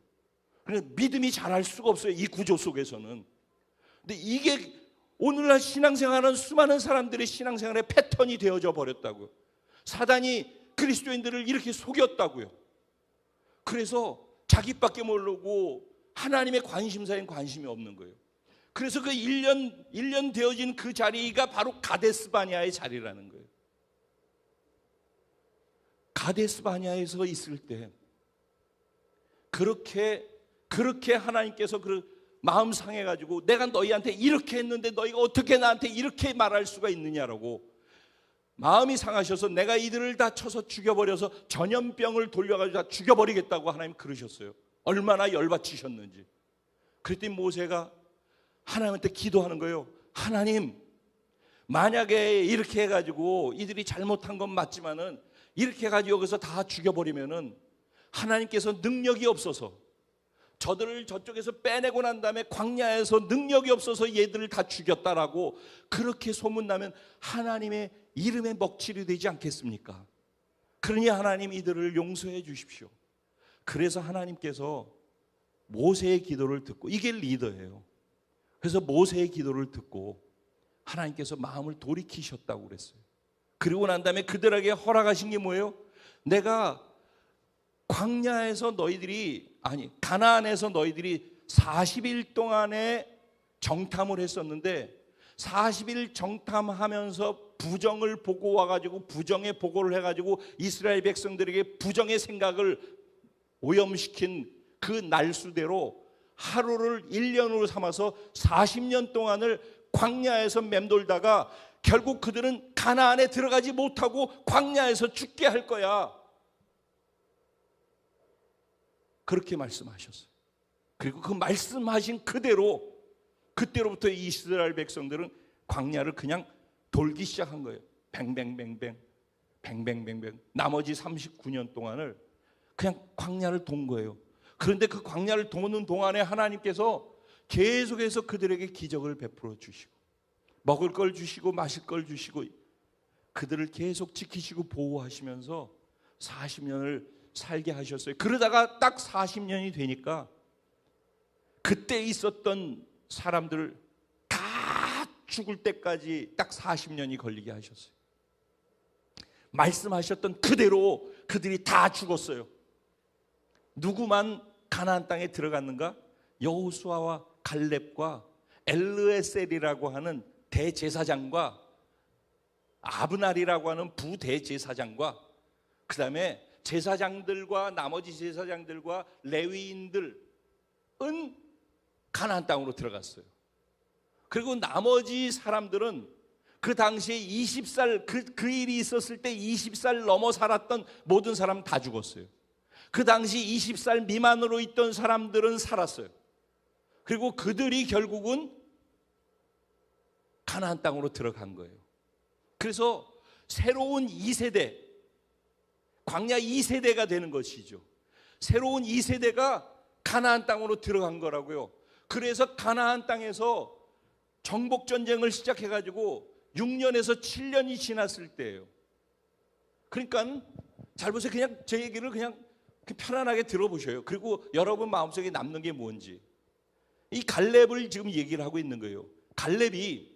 그래서 믿음이 자랄 수가 없어요. 이 구조 속에서는. 근데 이게 오늘날 신앙생활은 수많은 사람들의 신앙생활의 패턴이 되어져 버렸다고요. 사단이 그리스도인들을 이렇게 속였다고요. 그래서 자기밖에 모르고 하나님의 관심사엔 관심이 없는 거예요. 그래서 그 1년 되어진 그 자리가 바로 가데스바니아의 자리라는 거예요. 가데스바니아에서 있을 때 그렇게 하나님께서 그 마음 상해가지고 내가 너희한테 이렇게 했는데 너희가 어떻게 나한테 이렇게 말할 수가 있느냐라고 마음이 상하셔서 내가 이들을 다 쳐서 죽여버려서 전염병을 돌려가지고 다 죽여버리겠다고 하나님 그러셨어요. 얼마나 열받치셨는지. 그랬더니 모세가 하나님한테 기도하는 거예요. 하나님, 만약에 이렇게 해가지고 이들이 잘못한 건 맞지만은 이렇게 해가지고 여기서 다 죽여버리면은 하나님께서 능력이 없어서 저들을 저쪽에서 빼내고 난 다음에 광야에서 능력이 없어서 얘들을 다 죽였다라고 그렇게 소문나면 하나님의 이름에 먹칠이 되지 않겠습니까? 그러니 하나님 이들을 용서해 주십시오. 그래서 하나님께서 모세의 기도를 듣고, 이게 리더예요. 그래서 모세의 기도를 듣고 하나님께서 마음을 돌이키셨다고 그랬어요. 그리고 난 다음에 그들에게 허락하신 게 뭐예요? 내가 광야에서 가나안에서 너희들이 40일 동안에 정탐을 했었는데 40일 정탐하면서 부정을 보고 와가지고 부정의 보고를 해가지고 이스라엘 백성들에게 부정의 생각을 오염시킨 그 날수대로 하루를 1년으로 삼아서 40년 동안을 광야에서 맴돌다가 결국 그들은 가나안에 들어가지 못하고 광야에서 죽게 할 거야. 그렇게 말씀하셨어요. 그리고 그 말씀하신 그때로부터 이스라엘 백성들은 광야를 그냥 돌기 시작한 거예요. 뱅뱅뱅뱅 뱅뱅뱅뱅. 나머지 39년 동안을 그냥 광야를 돈 거예요. 그런데 그 광야를 도는 동안에 하나님께서 계속해서 그들에게 기적을 베풀어 주시고 먹을 걸 주시고 마실 걸 주시고 그들을 계속 지키시고 보호하시면서 40년을 살게 하셨어요. 그러다가 딱 40년이 되니까 그때 있었던 사람들 다 죽을 때까지 딱 40년이 걸리게 하셨어요. 말씀하셨던 그대로 그들이 다 죽었어요. 누구만 가나안 땅에 들어갔는가? 여호수아와 갈렙과 엘르에셀이라고 하는 대제사장과 아브날이라고 하는 부대제사장과 그 다음에 제사장들과 나머지 제사장들과 레위인들은 가나안 땅으로 들어갔어요. 그리고 나머지 사람들은 그 당시에 20살 그 일이 있었을 때 20살 넘어 살았던 모든 사람 다 죽었어요. 그 당시 20살 미만으로 있던 사람들은 살았어요. 그리고 그들이 결국은 가나안 땅으로 들어간 거예요. 그래서 새로운 2세대, 광야 2세대가 되는 것이죠. 새로운 2세대가 가나안 땅으로 들어간 거라고요. 그래서 가나안 땅에서 정복 전쟁을 시작해 가지고 6년에서 7년이 지났을 때예요. 그러니까 잘 보세요. 그냥 제 얘기를 그냥 편안하게 들어보셔요. 그리고 여러분 마음속에 남는 게 뭔지. 이 갈렙을 지금 얘기를 하고 있는 거예요. 갈렙이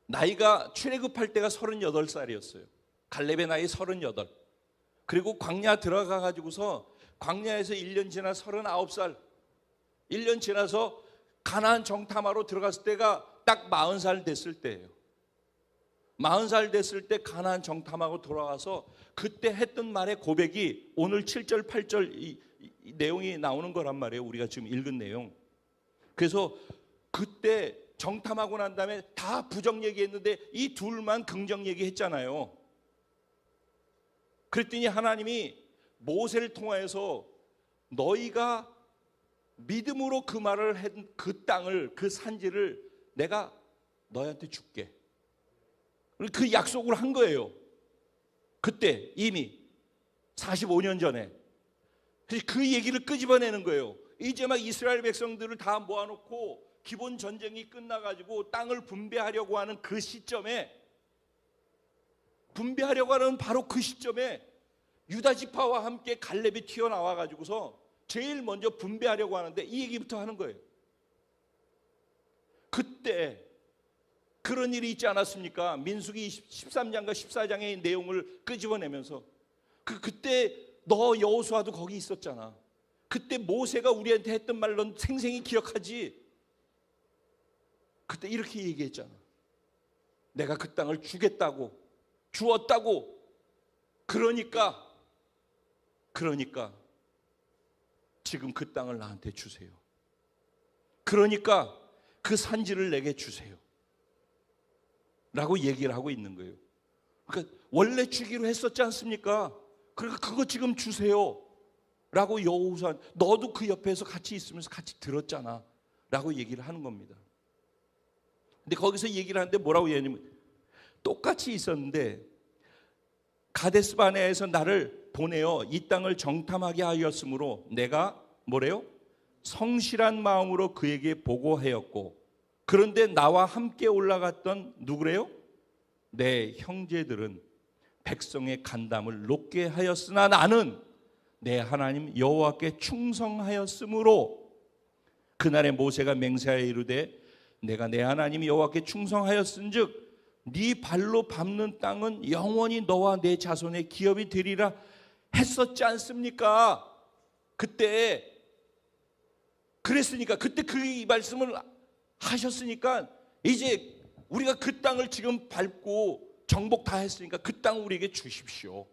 나이가 출애굽할 때가 38살이었어요. 갈렙의 나이 38. 그리고 광야 들어가 가지고서 광야에서 1년 지나 39살. 1년 지나서 가나안 정탐하러 들어갔을 때가 딱 40살 됐을 때예요. 40살 됐을 때 가나안 정탐하고 돌아와서 그때 했던 말의 고백이 오늘 7절 8절 이 내용이 나오는 거란 말이에요. 우리가 지금 읽은 내용. 그래서 그때 정탐하고 난 다음에 다 부정 얘기했는데 이 둘만 긍정 얘기했잖아요. 그랬더니 하나님이 모세를 통하여서 너희가 믿음으로 그 말을 한 그 땅을, 그 산지를 내가 너희한테 줄게. 그 약속을 한 거예요. 그때 이미 45년 전에. 그래서 그 얘기를 끄집어내는 거예요. 이제 막 이스라엘 백성들을 다 모아놓고 기본 전쟁이 끝나가지고 땅을 분배하려고 하는 그 시점에, 분배하려고 하는 바로 그 시점에 유다 지파와 함께 갈렙이 튀어나와 가지고서 제일 먼저 분배하려고 하는데 이 얘기부터 하는 거예요. 그때 그런 일이 있지 않았습니까? 민수기 13장과 14장의 내용을 끄집어내면서 그때 너 여호수아도 거기 있었잖아. 그때 모세가 우리한테 했던 말 넌 생생히 기억하지? 그때 이렇게 얘기했잖아. 내가 그 땅을 주겠다고, 주었다고. 그러니까 지금 그 땅을 나한테 주세요. 그러니까 그 산지를 내게 주세요. 라고 얘기를 하고 있는 거예요. 그러니까 원래 주기로 했었지 않습니까? 그러니까 그거 지금 주세요. 라고 여호수아, 너도 그 옆에서 같이 있으면서 같이 들었잖아. 라고 얘기를 하는 겁니다. 근데 거기서 얘기를 하는데 뭐라고 얘기하냐면 똑같이 있었는데 가데스 바네아에서 나를 보내어 이 땅을 정탐하게 하였으므로 내가 뭐래요? 성실한 마음으로 그에게 보고하였고 그런데 나와 함께 올라갔던 누구래요? 내 형제들은 백성의 간담을 높게 하였으나 나는 내 하나님 여호와께 충성하였으므로 그날에 모세가 맹세하여 이르되 내가 내 하나님 여호와께 충성하였은즉 네 발로 밟는 땅은 영원히 너와 내 자손의 기업이 되리라 했었지 않습니까? 그때 그랬으니까 그때 그 말씀을 하셨으니까 이제 우리가 그 땅을 지금 밟고 정복 다 했으니까 그 땅 우리에게 주십시오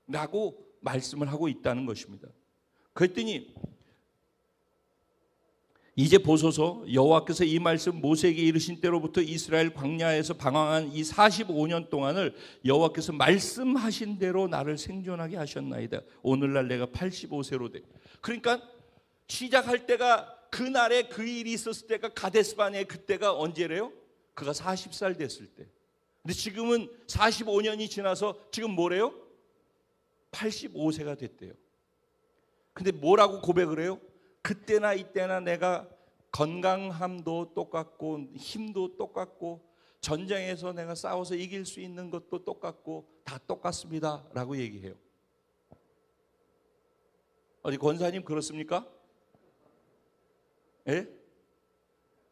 라고 말씀을 하고 있다는 것입니다. 그랬더니 이제 보소서 여호와께서 이 말씀 모세에게 이르신 때로부터 이스라엘 광야에서 방황한 이 45년 동안을 여호와께서 말씀하신 대로 나를 생존하게 하셨나이다. 오늘날 내가 85세로 돼. 그러니까 시작할 때가 그날에 그 일이 있었을 때가 가데스바네 그때가 언제래요? 그가 40살 됐을 때. 근데 지금은 45년이 지나서 지금 뭐래요? 85세가 됐대요. 근데 뭐라고 고백을 해요? 그때나 이때나 내가 건강함도 똑같고 힘도 똑같고 전쟁에서 내가 싸워서 이길 수 있는 것도 똑같고 다 똑같습니다 라고 얘기해요. 어디 권사님 그렇습니까? 예?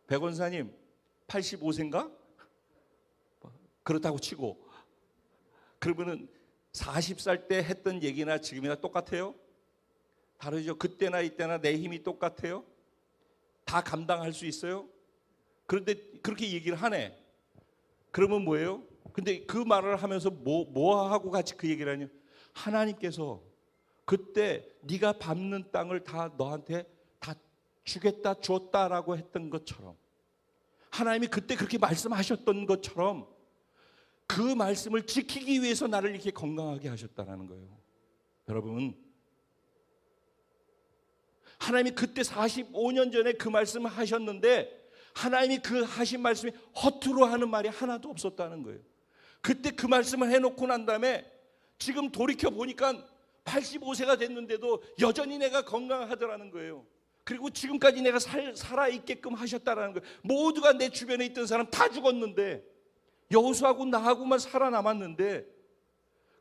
백 권사님 85세인가? 그렇다고 치고 그러면은 40살 때 했던 얘기나 지금이나 똑같아요? 다르죠. 그때나 이때나 내 힘이 똑같아요? 다 감당할 수 있어요? 그런데 그렇게 얘기를 하네. 그러면 뭐예요? 근데 그 말을 하면서 뭐 하고 같이 그 얘기를 하냐? 하나님께서 그때 네가 밟는 땅을 다 너한테 다 주겠다 줬다라고 했던 것처럼, 하나님이 그때 그렇게 말씀하셨던 것처럼 그 말씀을 지키기 위해서 나를 이렇게 건강하게 하셨다라는 거예요. 여러분, 하나님이 그때 45년 전에 그 말씀을 하셨는데 하나님이 그 하신 말씀이 허투루 하는 말이 하나도 없었다는 거예요. 그때 그 말씀을 해놓고 난 다음에 지금 돌이켜 보니까 85세가 됐는데도 여전히 내가 건강하더라는 거예요. 그리고 지금까지 내가 살아있게끔 하셨다라는 거예요. 모두가 내 주변에 있던 사람 다 죽었는데 여호수아하고 나하고만 살아남았는데,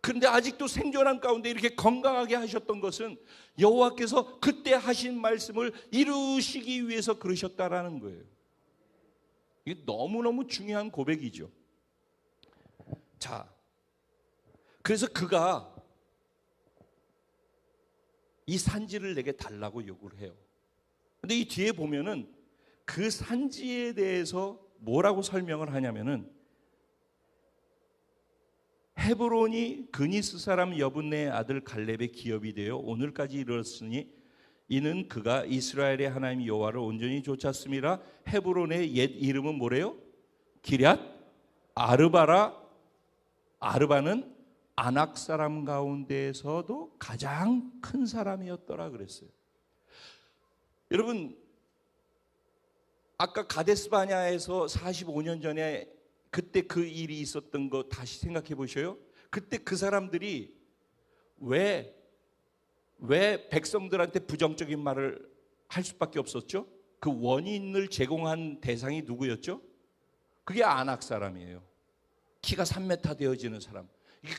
그런데 아직도 생존한 가운데 이렇게 건강하게 하셨던 것은 여호와께서 그때 하신 말씀을 이루시기 위해서 그러셨다라는 거예요. 이게 너무너무 중요한 고백이죠. 자, 그래서 그가 이 산지를 내게 달라고 요구를 해요. 근데 이 뒤에 보면은 그 산지에 대해서 뭐라고 설명을 하냐면은, 헤브론이 그니스 사람 여분네의 아들 갈렙의 기업이 되어 오늘까지 이르렀으니 이는 그가 이스라엘의 하나님 여호와를 온전히 좇았음이라. 헤브론의 옛 이름은 뭐래요? 기럇 아르바라. 아르바는 아낙 사람 가운데에서도 가장 큰 사람이었더라 그랬어요. 여러분, 아까 가데스 바냐에서 45년 전에 그때 그 일이 있었던 거 다시 생각해 보셔요. 그때 그 사람들이 왜 백성들한테 부정적인 말을 할 수밖에 없었죠? 그 원인을 제공한 대상이 누구였죠? 그게 아낙 사람이에요. 키가 3m 되어지는 사람.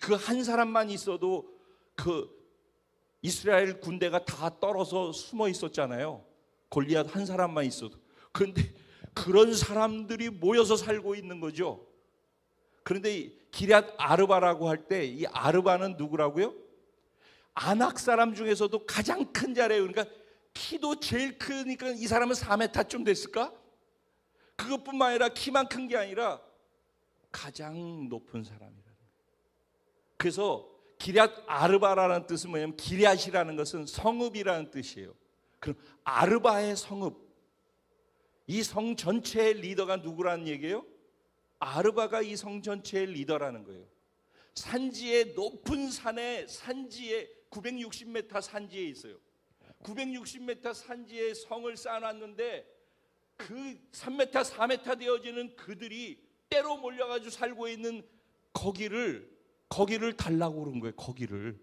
그 한 사람만 있어도 그 이스라엘 군대가 다 떨어서 숨어 있었잖아요. 골리앗 한 사람만 있어도. 그런데 그런 사람들이 모여서 살고 있는 거죠. 그런데 기럇 아르바라고 할 때 이 아르바는 누구라고요? 아낙 사람 중에서도 가장 큰 자래요. 그러니까 키도 제일 크니까 이 사람은 4m쯤 됐을까? 그것뿐만 아니라 키만 큰 게 아니라 가장 높은 사람이라는 거예요. 그래서 기럇 아르바라는 뜻은 뭐냐면, 기럇이라는 것은 성읍이라는 뜻이에요. 그럼 아르바의 성읍, 이 성 전체의 리더가 누구라는 얘기예요? 아르바가 이 성 전체의 리더라는 거예요. 산지의 높은 산에, 산지에 960m 산지에 있어요. 960m 산지에 성을 쌓아놨는데 그 3m, 4m 되어지는 그들이 때로 몰려가지고 살고 있는 거기를 달라고 그런 거예요. 거기를.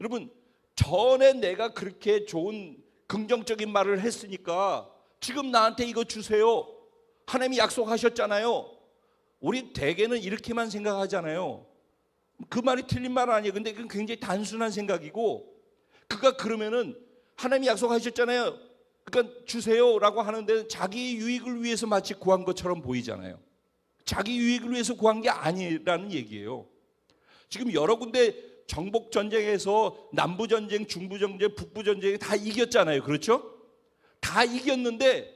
여러분, 전에 내가 그렇게 좋은 긍정적인 말을 했으니까 지금 나한테 이거 주세요. 하나님이 약속하셨잖아요. 우리 대개는 이렇게만 생각하잖아요. 그 말이 틀린 말 아니에요. 근데 그건 굉장히 단순한 생각이고, 그가 그러면은 하나님이 약속하셨잖아요. 그러니까 주세요라고 하는데 자기 유익을 위해서 마치 구한 것처럼 보이잖아요. 자기 유익을 위해서 구한 게 아니라는 얘기예요. 지금 여러 군데 정복 전쟁에서 남부 전쟁, 중부 전쟁, 북부 전쟁 다 이겼잖아요. 그렇죠? 다 이겼는데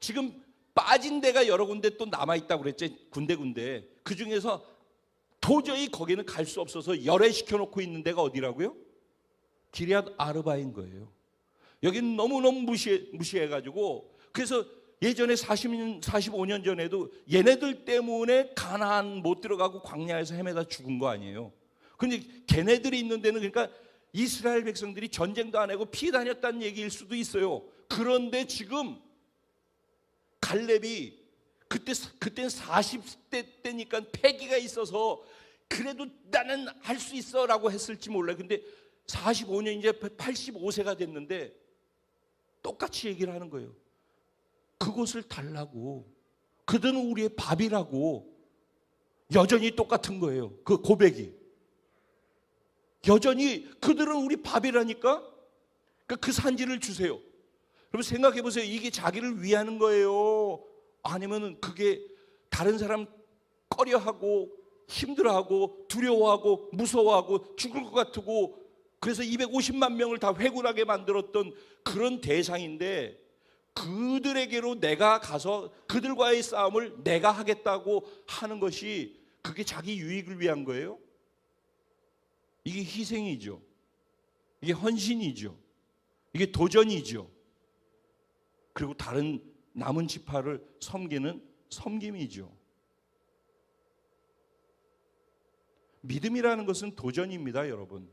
지금 빠진 데가 여러 군데 또 남아 있다고 그랬지. 군데. 그 중에서 도저히 거기는 갈 수 없어서 열애시켜 놓고 있는 데가 어디라고요? 기럇 아르바인 거예요. 여기는 너무너무 무시해가지고, 그래서 예전에 45년 전에도 얘네들 때문에 가나안 못 들어가고 광야에서 헤매다 죽은 거 아니에요. 근데 걔네들이 있는 데는, 그러니까 이스라엘 백성들이 전쟁도 안 하고 피해 다녔다는 얘기일 수도 있어요. 그런데 지금 갈렙이 그때는 40대 때니까 패기가 있어서 그래도 나는 할 수 있어라고 했을지 몰라요. 근데 45년 이제 85세가 됐는데 똑같이 얘기를 하는 거예요. 그곳을 달라고. 그들은 우리의 밥이라고. 여전히 똑같은 거예요. 그 고백이. 여전히 그들은 우리 밥이라니까. 그러니까 그 산지를 주세요. 여러분 생각해 보세요. 이게 자기를 위하는 거예요? 아니면은 그게 다른 사람 꺼려하고 힘들어하고 두려워하고 무서워하고 죽을 것 같고 그래서 250만 명을 다 회군하게 만들었던 그런 대상인데 그들에게로 내가 가서 그들과의 싸움을 내가 하겠다고 하는 것이 그게 자기 유익을 위한 거예요? 이게 희생이죠. 이게 헌신이죠. 이게 도전이죠. 그리고 다른 남은 지파를 섬기는 섬김이죠. 믿음이라는 것은 도전입니다, 여러분.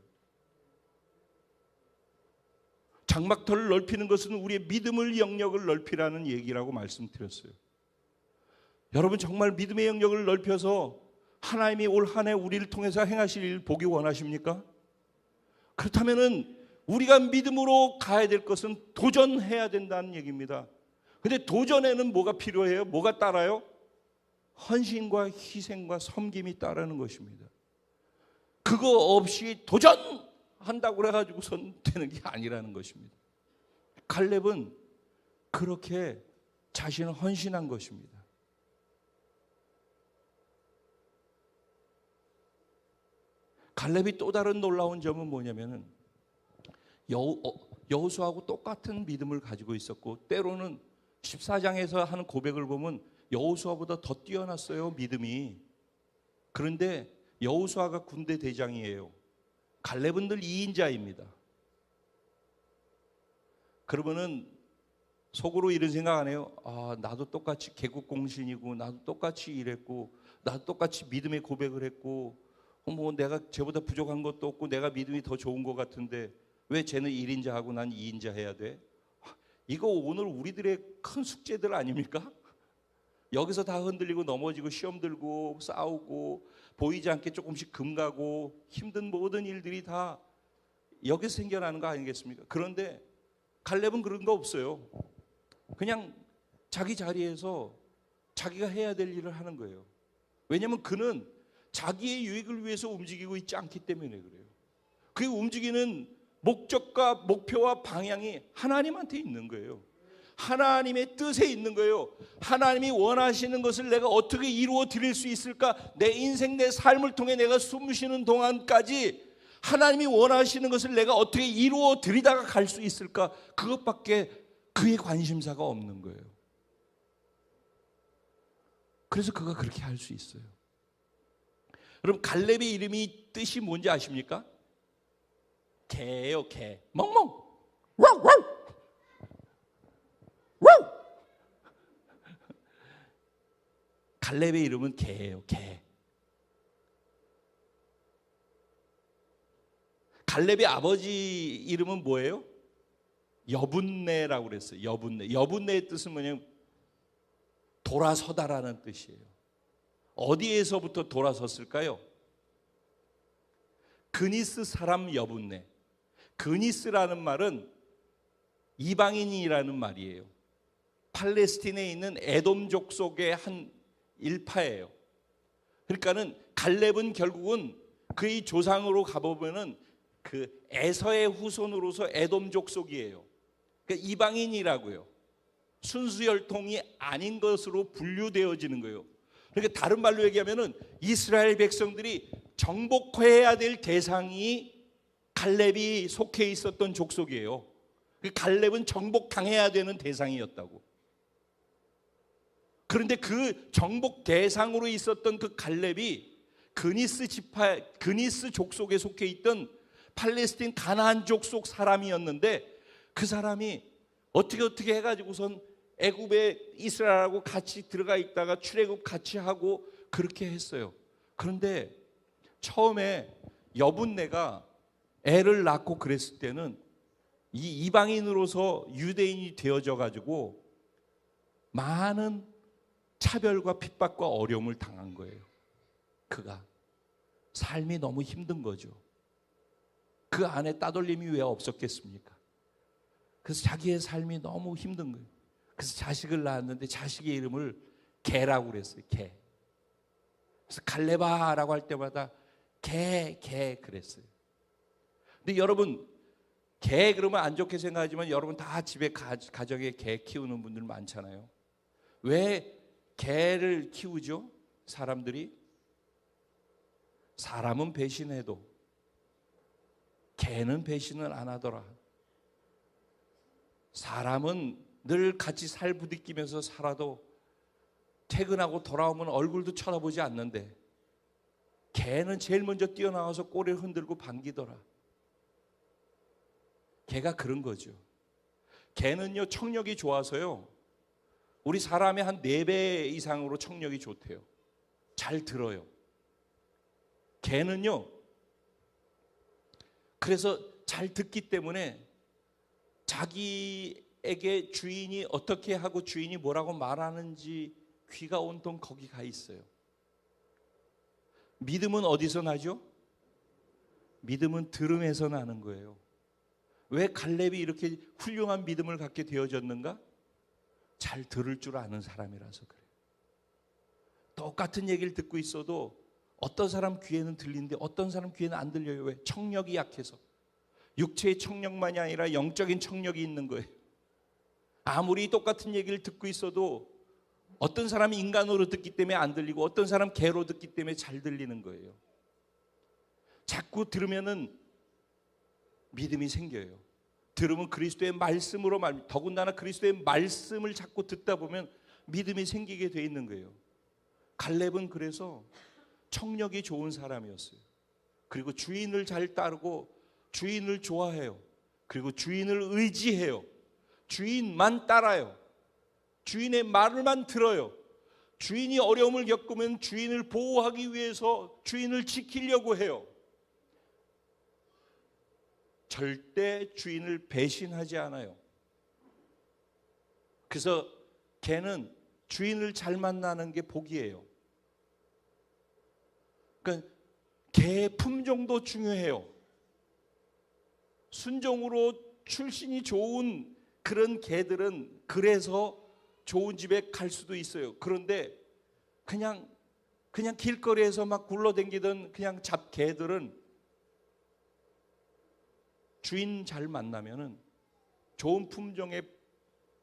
장막터를 넓히는 것은 우리의 믿음의 영역을 넓히라는 얘기라고 말씀드렸어요. 여러분 정말 믿음의 영역을 넓혀서 하나님이 올 한 해 우리를 통해서 행하실 일 보기 원하십니까? 그렇다면은 우리가 믿음으로 가야 될 것은 도전해야 된다는 얘기입니다. 근데 도전에는 뭐가 필요해요? 뭐가 따라요? 헌신과 희생과 섬김이 따르는 것입니다. 그거 없이 도전한다고 그래가지고선 되는 게 아니라는 것입니다. 갈렙은 그렇게 자신을 헌신한 것입니다. 갈렙이 또 다른 놀라운 점은 뭐냐면은 여호수아하고 똑같은 믿음을 가지고 있었고 때로는 14장에서 하는 고백을 보면 여호수아보다 더 뛰어났어요, 믿음이. 그런데 여호수아가 군대 대장이에요. 갈렙은 늘 2인자입니다. 그러면은 속으로 이런 생각 안 해요? 아, 나도 똑같이 개국공신이고 나도 똑같이 일했고 나도 똑같이 믿음의 고백을 했고 뭐 내가 쟤보다 부족한 것도 없고 내가 믿음이 더 좋은 것 같은데 왜 쟤는 1인자하고 난 2인자 해야 돼? 이거 오늘 우리들의 큰 숙제들 아닙니까? 여기서 다 흔들리고 넘어지고 시험 들고 싸우고 보이지 않게 조금씩 금가고 힘든 모든 일들이 다 여기서 생겨나는 거 아니겠습니까? 그런데 갈렙은 그런 거 없어요. 그냥 자기 자리에서 자기가 해야 될 일을 하는 거예요. 왜냐하면 그는 자기의 유익을 위해서 움직이고 있지 않기 때문에 그래요. 그 움직이는 목적과 목표와 방향이 하나님한테 있는 거예요. 하나님의 뜻에 있는 거예요. 하나님이 원하시는 것을 내가 어떻게 이루어 드릴 수 있을까? 내 인생 내 삶을 통해 내가 숨 쉬는 동안까지 하나님이 원하시는 것을 내가 어떻게 이루어 드리다가 갈 수 있을까? 그것밖에 그의 관심사가 없는 거예요. 그래서 그가 그렇게 할 수 있어요. 여러분 갈렙의 이름이 뜻이 뭔지 아십니까? 개예요, 개. 멍멍. 갈렙의 이름은 개예요, 개. 갈렙의 아버지 이름은 뭐예요? 여분네라고 그랬어요. 여분네. 여분네의 뜻은 뭐냐면 돌아서다라는 뜻이에요. 어디에서부터 돌아섰을까요? 그니스 사람 여분네. 그니스라는 말은 이방인이라는 말이에요. 팔레스틴에 있는 에돔족 속의 한 일파예요. 그러니까는 갈렙은 결국은 그의 조상으로 가보면은 그 에서의 후손으로서 에돔족 속이에요. 그러니까 이방인이라고요. 순수 혈통이 아닌 것으로 분류되어지는 거예요. 그러니까 다른 말로 얘기하면은 이스라엘 백성들이 정복해야 될 대상이 갈렙이 속해 있었던 족속이에요. 갈렙은 정복당해야 되는 대상이었다고. 그런데 그 정복 대상으로 있었던 그 갈렙이 그니스 지파, 그니스 족속에 속해 있던 팔레스틴 가나안 족속 사람이었는데 그 사람이 어떻게 해가지고선 애굽에 이스라엘하고 같이 들어가 있다가 출애굽 같이 하고 그렇게 했어요. 그런데 처음에 여분네가 애를 낳고 그랬을 때는 이 이방인으로서 유대인이 되어져 가지고 많은 차별과 핍박과 어려움을 당한 거예요. 그가 삶이 너무 힘든 거죠. 그 안에 따돌림이 왜 없었겠습니까? 그래서 자기의 삶이 너무 힘든 거예요. 그래서 자식을 낳았는데 자식의 이름을 개라고 그랬어요. 개. 그래서 갈렙아라고 할 때마다 개 그랬어요. 근데 여러분 개 그러면 안 좋게 생각하지만 여러분 다 집에 가정에 개 키우는 분들 많잖아요. 왜 개를 키우죠? 사람들이 사람은 배신해도 개는 배신을 안 하더라. 사람은 늘 같이 살 부딪히면서 살아도 퇴근하고 돌아오면 얼굴도 쳐다보지 않는데 개는 제일 먼저 뛰어나와서 꼬리를 흔들고 반기더라. 개가 그런 거죠. 개는요, 청력이 좋아서요, 우리 사람의 한 4배 이상으로 청력이 좋대요. 잘 들어요. 개는요, 그래서 잘 듣기 때문에 자기에게 주인이 어떻게 하고 주인이 뭐라고 말하는지 귀가 온통 거기 가 있어요. 믿음은 어디서 나죠? 믿음은 들음에서 나는 거예요. 왜 갈렙이 이렇게 훌륭한 믿음을 갖게 되어졌는가? 잘 들을 줄 아는 사람이라서 그래요. 똑같은 얘기를 듣고 있어도 어떤 사람 귀에는 들리는데 어떤 사람 귀에는 안 들려요. 왜? 청력이 약해서. 육체의 청력만이 아니라 영적인 청력이 있는 거예요. 아무리 똑같은 얘기를 듣고 있어도 어떤 사람이 인간으로 듣기 때문에 안 들리고 어떤 사람 개로 듣기 때문에 잘 들리는 거예요. 자꾸 들으면은 믿음이 생겨요. 들으면 그리스도의 말씀으로 더군다나 그리스도의 말씀을 자꾸 듣다 보면 믿음이 생기게 돼 있는 거예요. 갈렙은 그래서 청력이 좋은 사람이었어요. 그리고 주인을 잘 따르고 주인을 좋아해요. 그리고 주인을 의지해요. 주인만 따라요. 주인의 말을만 들어요. 주인이 어려움을 겪으면 주인을 보호하기 위해서 주인을 지키려고 해요. 절대 주인을 배신하지 않아요. 그래서 개는 주인을 잘 만나는 게 복이에요. 그러니까 개 품종도 중요해요. 순종으로 출신이 좋은 그런 개들은 그래서 좋은 집에 갈 수도 있어요. 그런데 그냥 길거리에서 막 굴러다니던 그냥 잡개들은 주인 잘 만나면은 좋은 품종의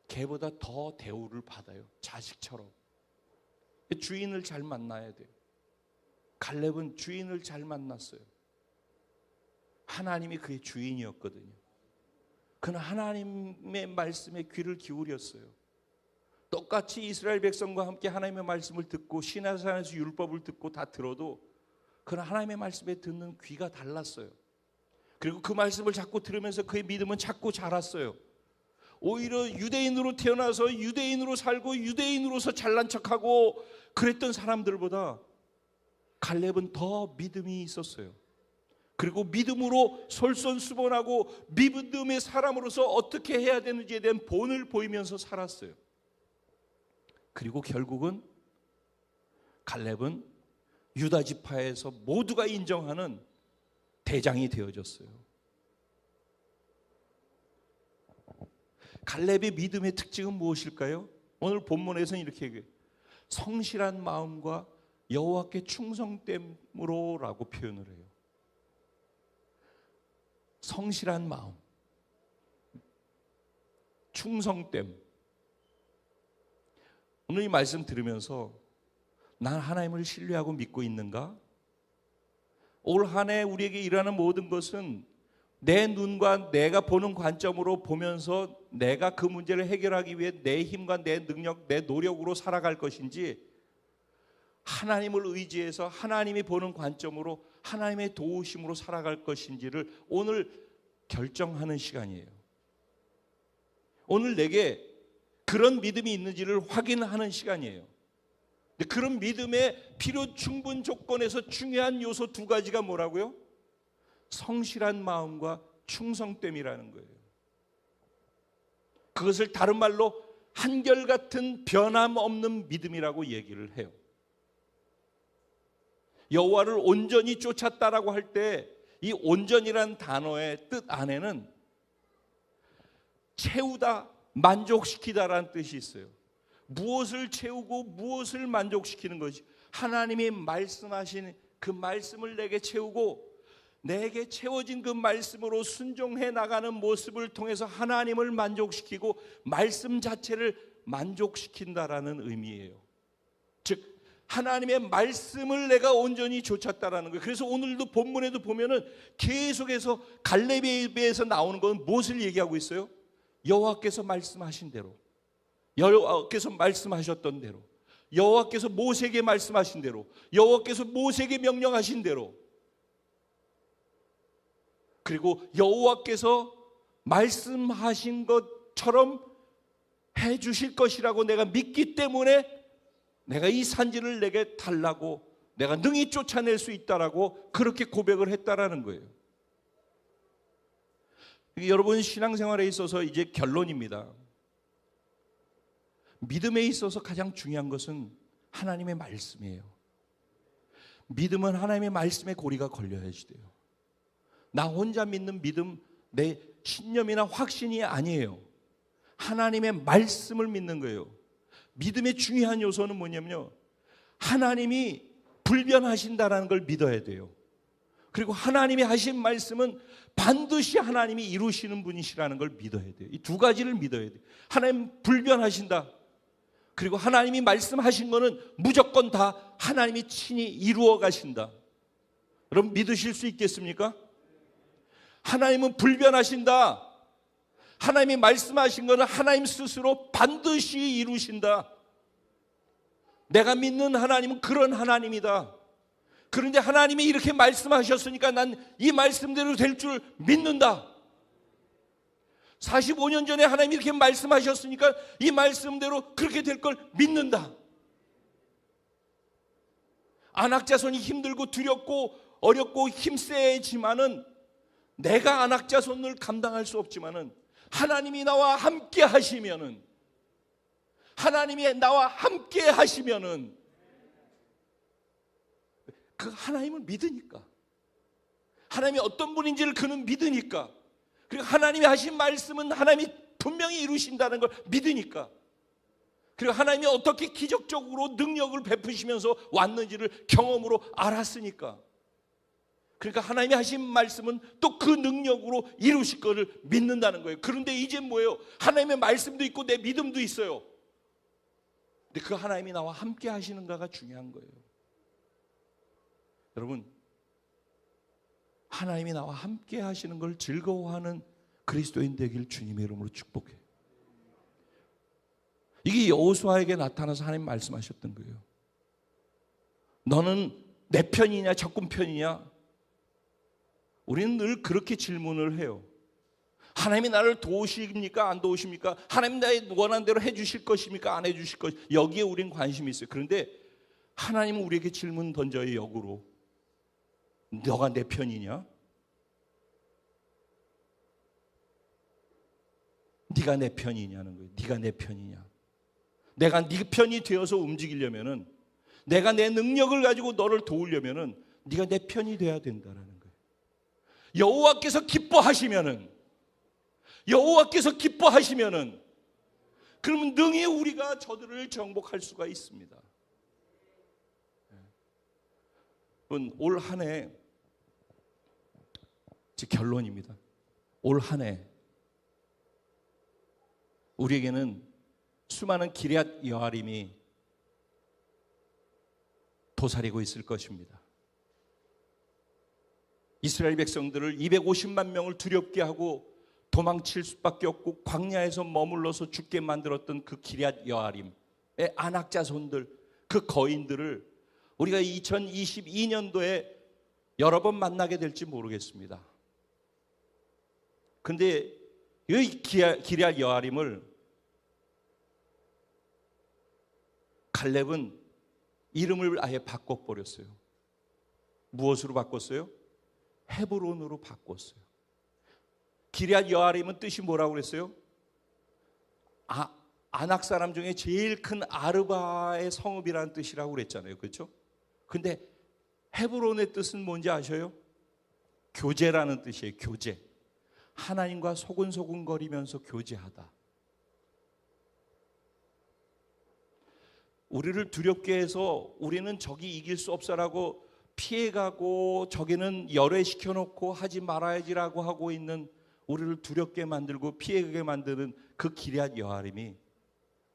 개보다 더 대우를 받아요. 자식처럼. 주인을 잘 만나야 돼요. 갈렙은 주인을 잘 만났어요. 하나님이 그의 주인이었거든요. 그는 하나님의 말씀에 귀를 기울였어요. 똑같이 이스라엘 백성과 함께 하나님의 말씀을 듣고 시내산에서 율법을 듣고 다 들어도 그는 하나님의 말씀에 듣는 귀가 달랐어요. 그리고 그 말씀을 자꾸 들으면서 그의 믿음은 자꾸 자랐어요. 오히려 유대인으로 태어나서 유대인으로 살고 유대인으로서 잘난 척하고 그랬던 사람들보다 갈렙은 더 믿음이 있었어요. 그리고 믿음으로 솔선수범하고 믿음의 사람으로서 어떻게 해야 되는지에 대한 본을 보이면서 살았어요. 그리고 결국은 갈렙은 유다 지파에서 모두가 인정하는 대장이 되어졌어요. 갈렙의 믿음의 특징은 무엇일까요? 오늘 본문에서는 이렇게 얘기해요. 성실한 마음과 여호와께 충성됨으로라고 표현을 해요. 성실한 마음, 충성됨. 오늘 이 말씀 들으면서 난 하나님을 신뢰하고 믿고 있는가? 올 한 해 우리에게 일하는 모든 것은 내 눈과 내가 보는 관점으로 보면서 내가 그 문제를 해결하기 위해 내 힘과 내 능력, 내 노력으로 살아갈 것인지 하나님을 의지해서 하나님이 보는 관점으로 하나님의 도우심으로 살아갈 것인지를 오늘 결정하는 시간이에요. 오늘 내게 그런 믿음이 있는지를 확인하는 시간이에요. 근데 그런 믿음의 필요 충분 조건에서 중요한 요소 2가지가 뭐라고요? 성실한 마음과 충성됨이라는 거예요. 그것을 다른 말로 한결같은 변함없는 믿음이라고 얘기를 해요. 여호와를 온전히 쫓았다라고 할 때 이 온전이라는 단어의 뜻 안에는 채우다, 만족시키다라는 뜻이 있어요. 무엇을 채우고 무엇을 만족시키는 것이 하나님이 말씀하신 그 말씀을 내게 채우고 내게 채워진 그 말씀으로 순종해 나가는 모습을 통해서 하나님을 만족시키고 말씀 자체를 만족시킨다라는 의미예요. 즉 하나님의 말씀을 내가 온전히 좇았다라는 거예요. 그래서 오늘도 본문에도 보면은 계속해서 갈렙에서 나오는 건 무엇을 얘기하고 있어요? 여호와께서 말씀하신 대로, 여호와께서 말씀하셨던 대로, 여호와께서 모세에게 말씀하신 대로, 여호와께서 모세에게 명령하신 대로, 그리고 여호와께서 말씀하신 것처럼 해 주실 것이라고 내가 믿기 때문에 내가 이 산지를 내게 달라고, 내가 능히 쫓아낼 수 있다라고 그렇게 고백을 했다라는 거예요. 여러분, 신앙생활에 있어서 이제 결론입니다. 믿음에 있어서 가장 중요한 것은 하나님의 말씀이에요. 믿음은 하나님의 말씀에 고리가 걸려야지 돼요. 나 혼자 믿는 믿음, 내 신념이나 확신이 아니에요. 하나님의 말씀을 믿는 거예요. 믿음의 중요한 요소는 뭐냐면요, 하나님이 불변하신다라는 걸 믿어야 돼요. 그리고 하나님이 하신 말씀은 반드시 하나님이 이루시는 분이시라는 걸 믿어야 돼요. 이 두 가지를 믿어야 돼요. 하나님 불변하신다. 그리고 하나님이 말씀하신 거는 무조건 다 하나님이 친히 이루어 가신다. 여러분, 믿으실 수 있겠습니까? 하나님은 불변하신다. 하나님이 말씀하신 것은 하나님 스스로 반드시 이루신다. 내가 믿는 하나님은 그런 하나님이다. 그런데 하나님이 이렇게 말씀하셨으니까 난 이 말씀대로 될 줄 믿는다. 45년 전에 하나님이 이렇게 말씀하셨으니까 이 말씀대로 그렇게 될 걸 믿는다. 안악자손이 힘들고 두렵고 어렵고 힘세지만은, 내가 안악자손을 감당할 수 없지만은 하나님이 나와 함께 하시면은, 하나님이 나와 함께 하시면은 그 하나님을 믿으니까, 하나님이 어떤 분인지를 그는 믿으니까, 그리고 하나님이 하신 말씀은 하나님이 분명히 이루신다는 걸 믿으니까, 그리고 하나님이 어떻게 기적적으로 능력을 베푸시면서 왔는지를 경험으로 알았으니까, 그러니까 하나님이 하신 말씀은 또 그 능력으로 이루실 것을 믿는다는 거예요. 그런데 이제 뭐예요? 하나님의 말씀도 있고 내 믿음도 있어요. 근데 그 하나님이 나와 함께 하시는가가 중요한 거예요. 여러분, 하나님이 나와 함께 하시는 걸 즐거워하는 그리스도인 되길 주님의 이름으로 축복해요. 이게 여호수아에게 나타나서 하나님 말씀하셨던 거예요. 너는 내 편이냐 적군 편이냐? 우리는 늘 그렇게 질문을 해요. 하나님이 나를 도우십니까? 안 도우십니까? 하나님 나의 원하는 대로 해주실 것입니까? 안 해주실 것? 여기에 우린 관심이 있어요. 그런데 하나님은 우리에게 질문 던져요. 역으로. 너가 내 편이냐? 네가 내 편이냐는 거예요. 네가 내 편이냐? 내가 네 편이 되어서 움직이려면은, 내가 내 능력을 가지고 너를 도우려면은 네가 내 편이 돼야 된다라는 거예요. 여호와께서 기뻐하시면은, 여호와께서 기뻐하시면은, 그러면 능히 우리가 저들을 정복할 수가 있습니다. 올 한 해 제 결론입니다. 올 한 해 우리에게는 수많은 기럇 여아림이 도사리고 있을 것입니다. 이스라엘 백성들을 250만 명을 두렵게 하고 도망칠 수밖에 없고 광야에서 머물러서 죽게 만들었던 그 기럇 여아림의 안악자손들, 그 거인들을 우리가 2022년도에 여러 번 만나게 될지 모르겠습니다. 그런데 이 기럇 여아림을 갈렙은 이름을 아예 바꿔버렸어요. 무엇으로 바꿨어요? 헤브론으로 바꿨어요. 기럇 여아림은 뜻이 뭐라고 그랬어요? 아낙 사람 중에 제일 큰 아르바의 성읍이라는 뜻이라고 그랬잖아요. 그렇죠? 근데 헤브론의 뜻은 뭔지 아셔요? 교제라는 뜻이에요. 교제. 하나님과 소근소근거리면서 교제하다. 우리를 두렵게 해서 우리는 적이 이길 수 없어라고 피해가고 저기는 열애시켜놓고 하지 말아야지라고 하고 있는, 우리를 두렵게 만들고 피해가게 만드는 그 기럇 여아림이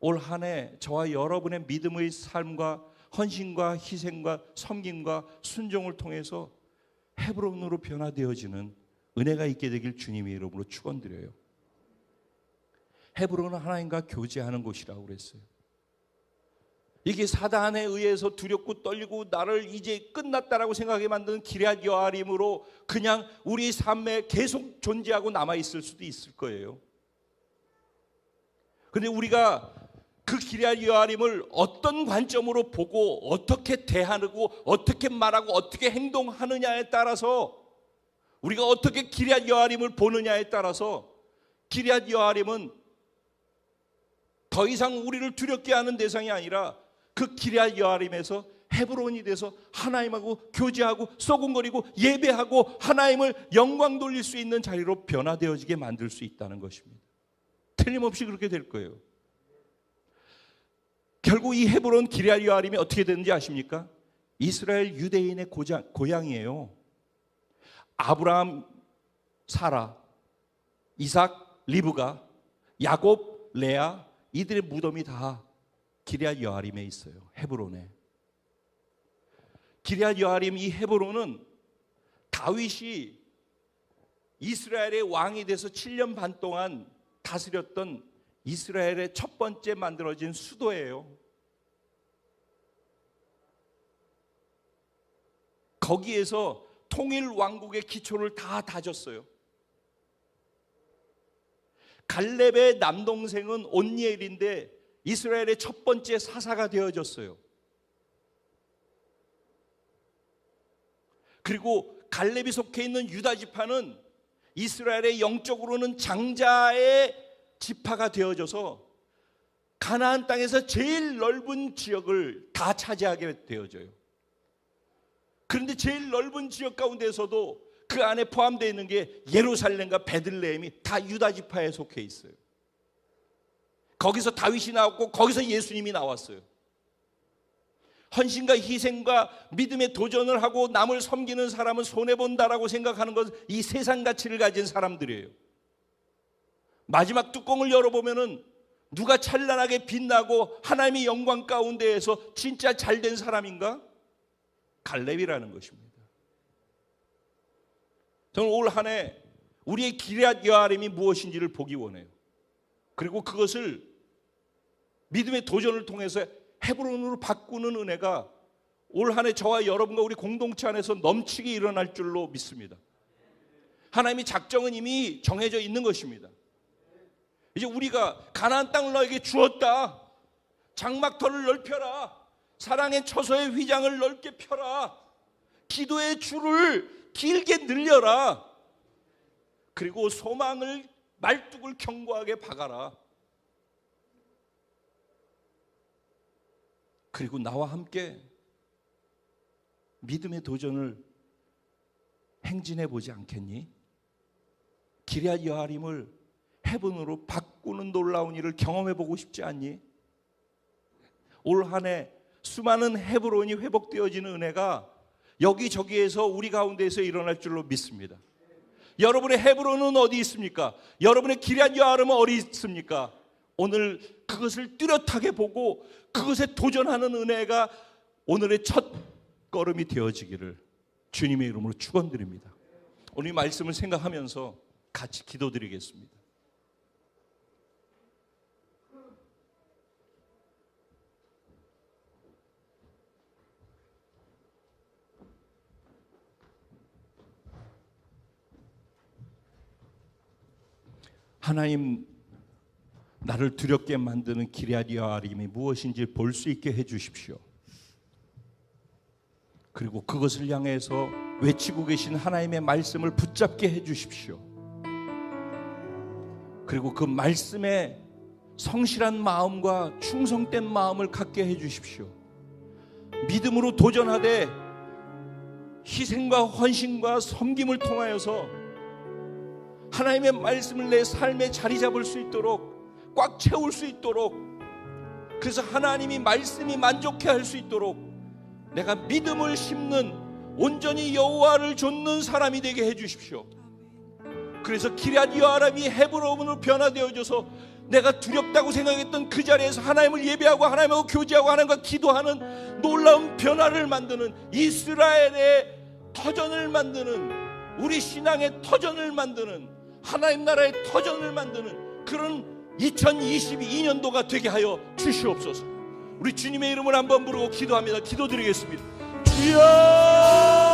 올 한 해 저와 여러분의 믿음의 삶과 헌신과 희생과 섬김과 순종을 통해서 헤브론으로 변화되어지는 은혜가 있게 되길 주님의 이름으로 축원드려요. 헤브론은 하나님과 교제하는 곳이라고 그랬어요. 이게 사단에 의해서 두렵고 떨리고 나를 이제 끝났다라고 생각하게 만드는 기럇 여아림으로 그냥 우리 삶에 계속 존재하고 남아있을 수도 있을 거예요. 그런데 우리가 그 기럇 여아림을 어떤 관점으로 보고 어떻게 대하고 어떻게 말하고 어떻게 행동하느냐에 따라서, 우리가 어떻게 기럇 여아림을 보느냐에 따라서 기럇 여아림은 더 이상 우리를 두렵게 하는 대상이 아니라 그 기럇 여아림에서 헤브론이 돼서 하나님하고 교제하고 쏘군거리고 예배하고 하나님을 영광 돌릴 수 있는 자리로 변화되어지게 만들 수 있다는 것입니다. 틀림없이 그렇게 될 거예요. 결국 이 헤브론 기럇 여아림이 어떻게 되는지 아십니까? 이스라엘 유대인의 고향이에요. 아브라함, 사라, 이삭, 리브가, 야곱, 레아, 이들의 무덤이 다 기럇 여아림에 있어요. 헤브론에. 기럇 여아림, 이 헤브론은 다윗이 이스라엘의 왕이 돼서 7년 반 동안 다스렸던 이스라엘의 첫 번째 만들어진 수도예요. 거기에서 통일 왕국의 기초를 다 다졌어요. 갈렙의 남동생은 온니엘인데 이스라엘의 첫 번째 사사가 되어졌어요. 그리고 갈렙이 속해 있는 유다 지파는 이스라엘의 영적으로는 장자의 지파가 되어져서 가나안 땅에서 제일 넓은 지역을 다 차지하게 되어져요. 그런데 제일 넓은 지역 가운데서도 그 안에 포함되어 있는 게 예루살렘과 베들레헴이 다 유다 지파에 속해 있어요. 거기서 다윗이 나왔고 거기서 예수님이 나왔어요. 헌신과 희생과 믿음의 도전을 하고 남을 섬기는 사람은 손해본다라고 생각하는 것은 이 세상 가치를 가진 사람들이에요. 마지막 뚜껑을 열어보면은 누가 찬란하게 빛나고 하나님의 영광 가운데에서 진짜 잘된 사람인가? 갈렙이라는 것입니다. 저는 올 한 해 우리의 기럇 여아림이 무엇인지를 보기 원해요. 그리고 그것을 믿음의 도전을 통해서 헤브론으로 바꾸는 은혜가 올 한 해 저와 여러분과 우리 공동체 안에서 넘치게 일어날 줄로 믿습니다. 하나님의 작정은 이미 정해져 있는 것입니다. 이제 우리가 가나안 땅을 너에게 주었다. 장막터를 넓혀라. 사랑의 처소의 휘장을 넓게 펴라. 기도의 줄을 길게 늘려라. 그리고 소망을 말뚝을 견고하게 박아라. 그리고 나와 함께 믿음의 도전을 행진해 보지 않겠니? 기럇 여아림을 헤븐으로 바꾸는 놀라운 일을 경험해 보고 싶지 않니? 올 한 해 수많은 헤브론이 회복되어지는 은혜가 여기저기에서 우리 가운데에서 일어날 줄로 믿습니다. 여러분의 헤브론은 어디 있습니까? 여러분의 기럇 여아림은 어디 있습니까? 오늘 그것을 뚜렷하게 보고 그것에 도전하는 은혜가 오늘의 첫 걸음이 되어지기를 주님의 이름으로 축원드립니다. 오늘 이 말씀을 생각하면서 같이 기도드리겠습니다. 하나님, 나를 두렵게 만드는 기럇 여아림이 무엇인지 볼 수 있게 해주십시오. 그리고 그것을 향해서 외치고 계신 하나님의 말씀을 붙잡게 해주십시오. 그리고 그 말씀에 성실한 마음과 충성된 마음을 갖게 해주십시오. 믿음으로 도전하되 희생과 헌신과 섬김을 통하여서 하나님의 말씀을 내 삶에 자리 잡을 수 있도록, 꽉 채울 수 있도록, 그래서 하나님이 말씀이 만족해 할 수 있도록 내가 믿음을 심는 온전히 여호와를 좇는 사람이 되게 해주십시오. 그래서 기럇 여아람이 헤브론으로 변화되어져서 내가 두렵다고 생각했던 그 자리에서 하나님을 예배하고 하나님하고 교제하고 하나님과 기도하는 놀라운 변화를 만드는, 이스라엘의 터전을 만드는, 우리 신앙의 터전을 만드는, 하나님 나라의 터전을 만드는 그런 2022년도가 되게 하여 주시옵소서. 우리 주님의 이름을 한번 부르고 기도합니다. 기도드리겠습니다. 주여!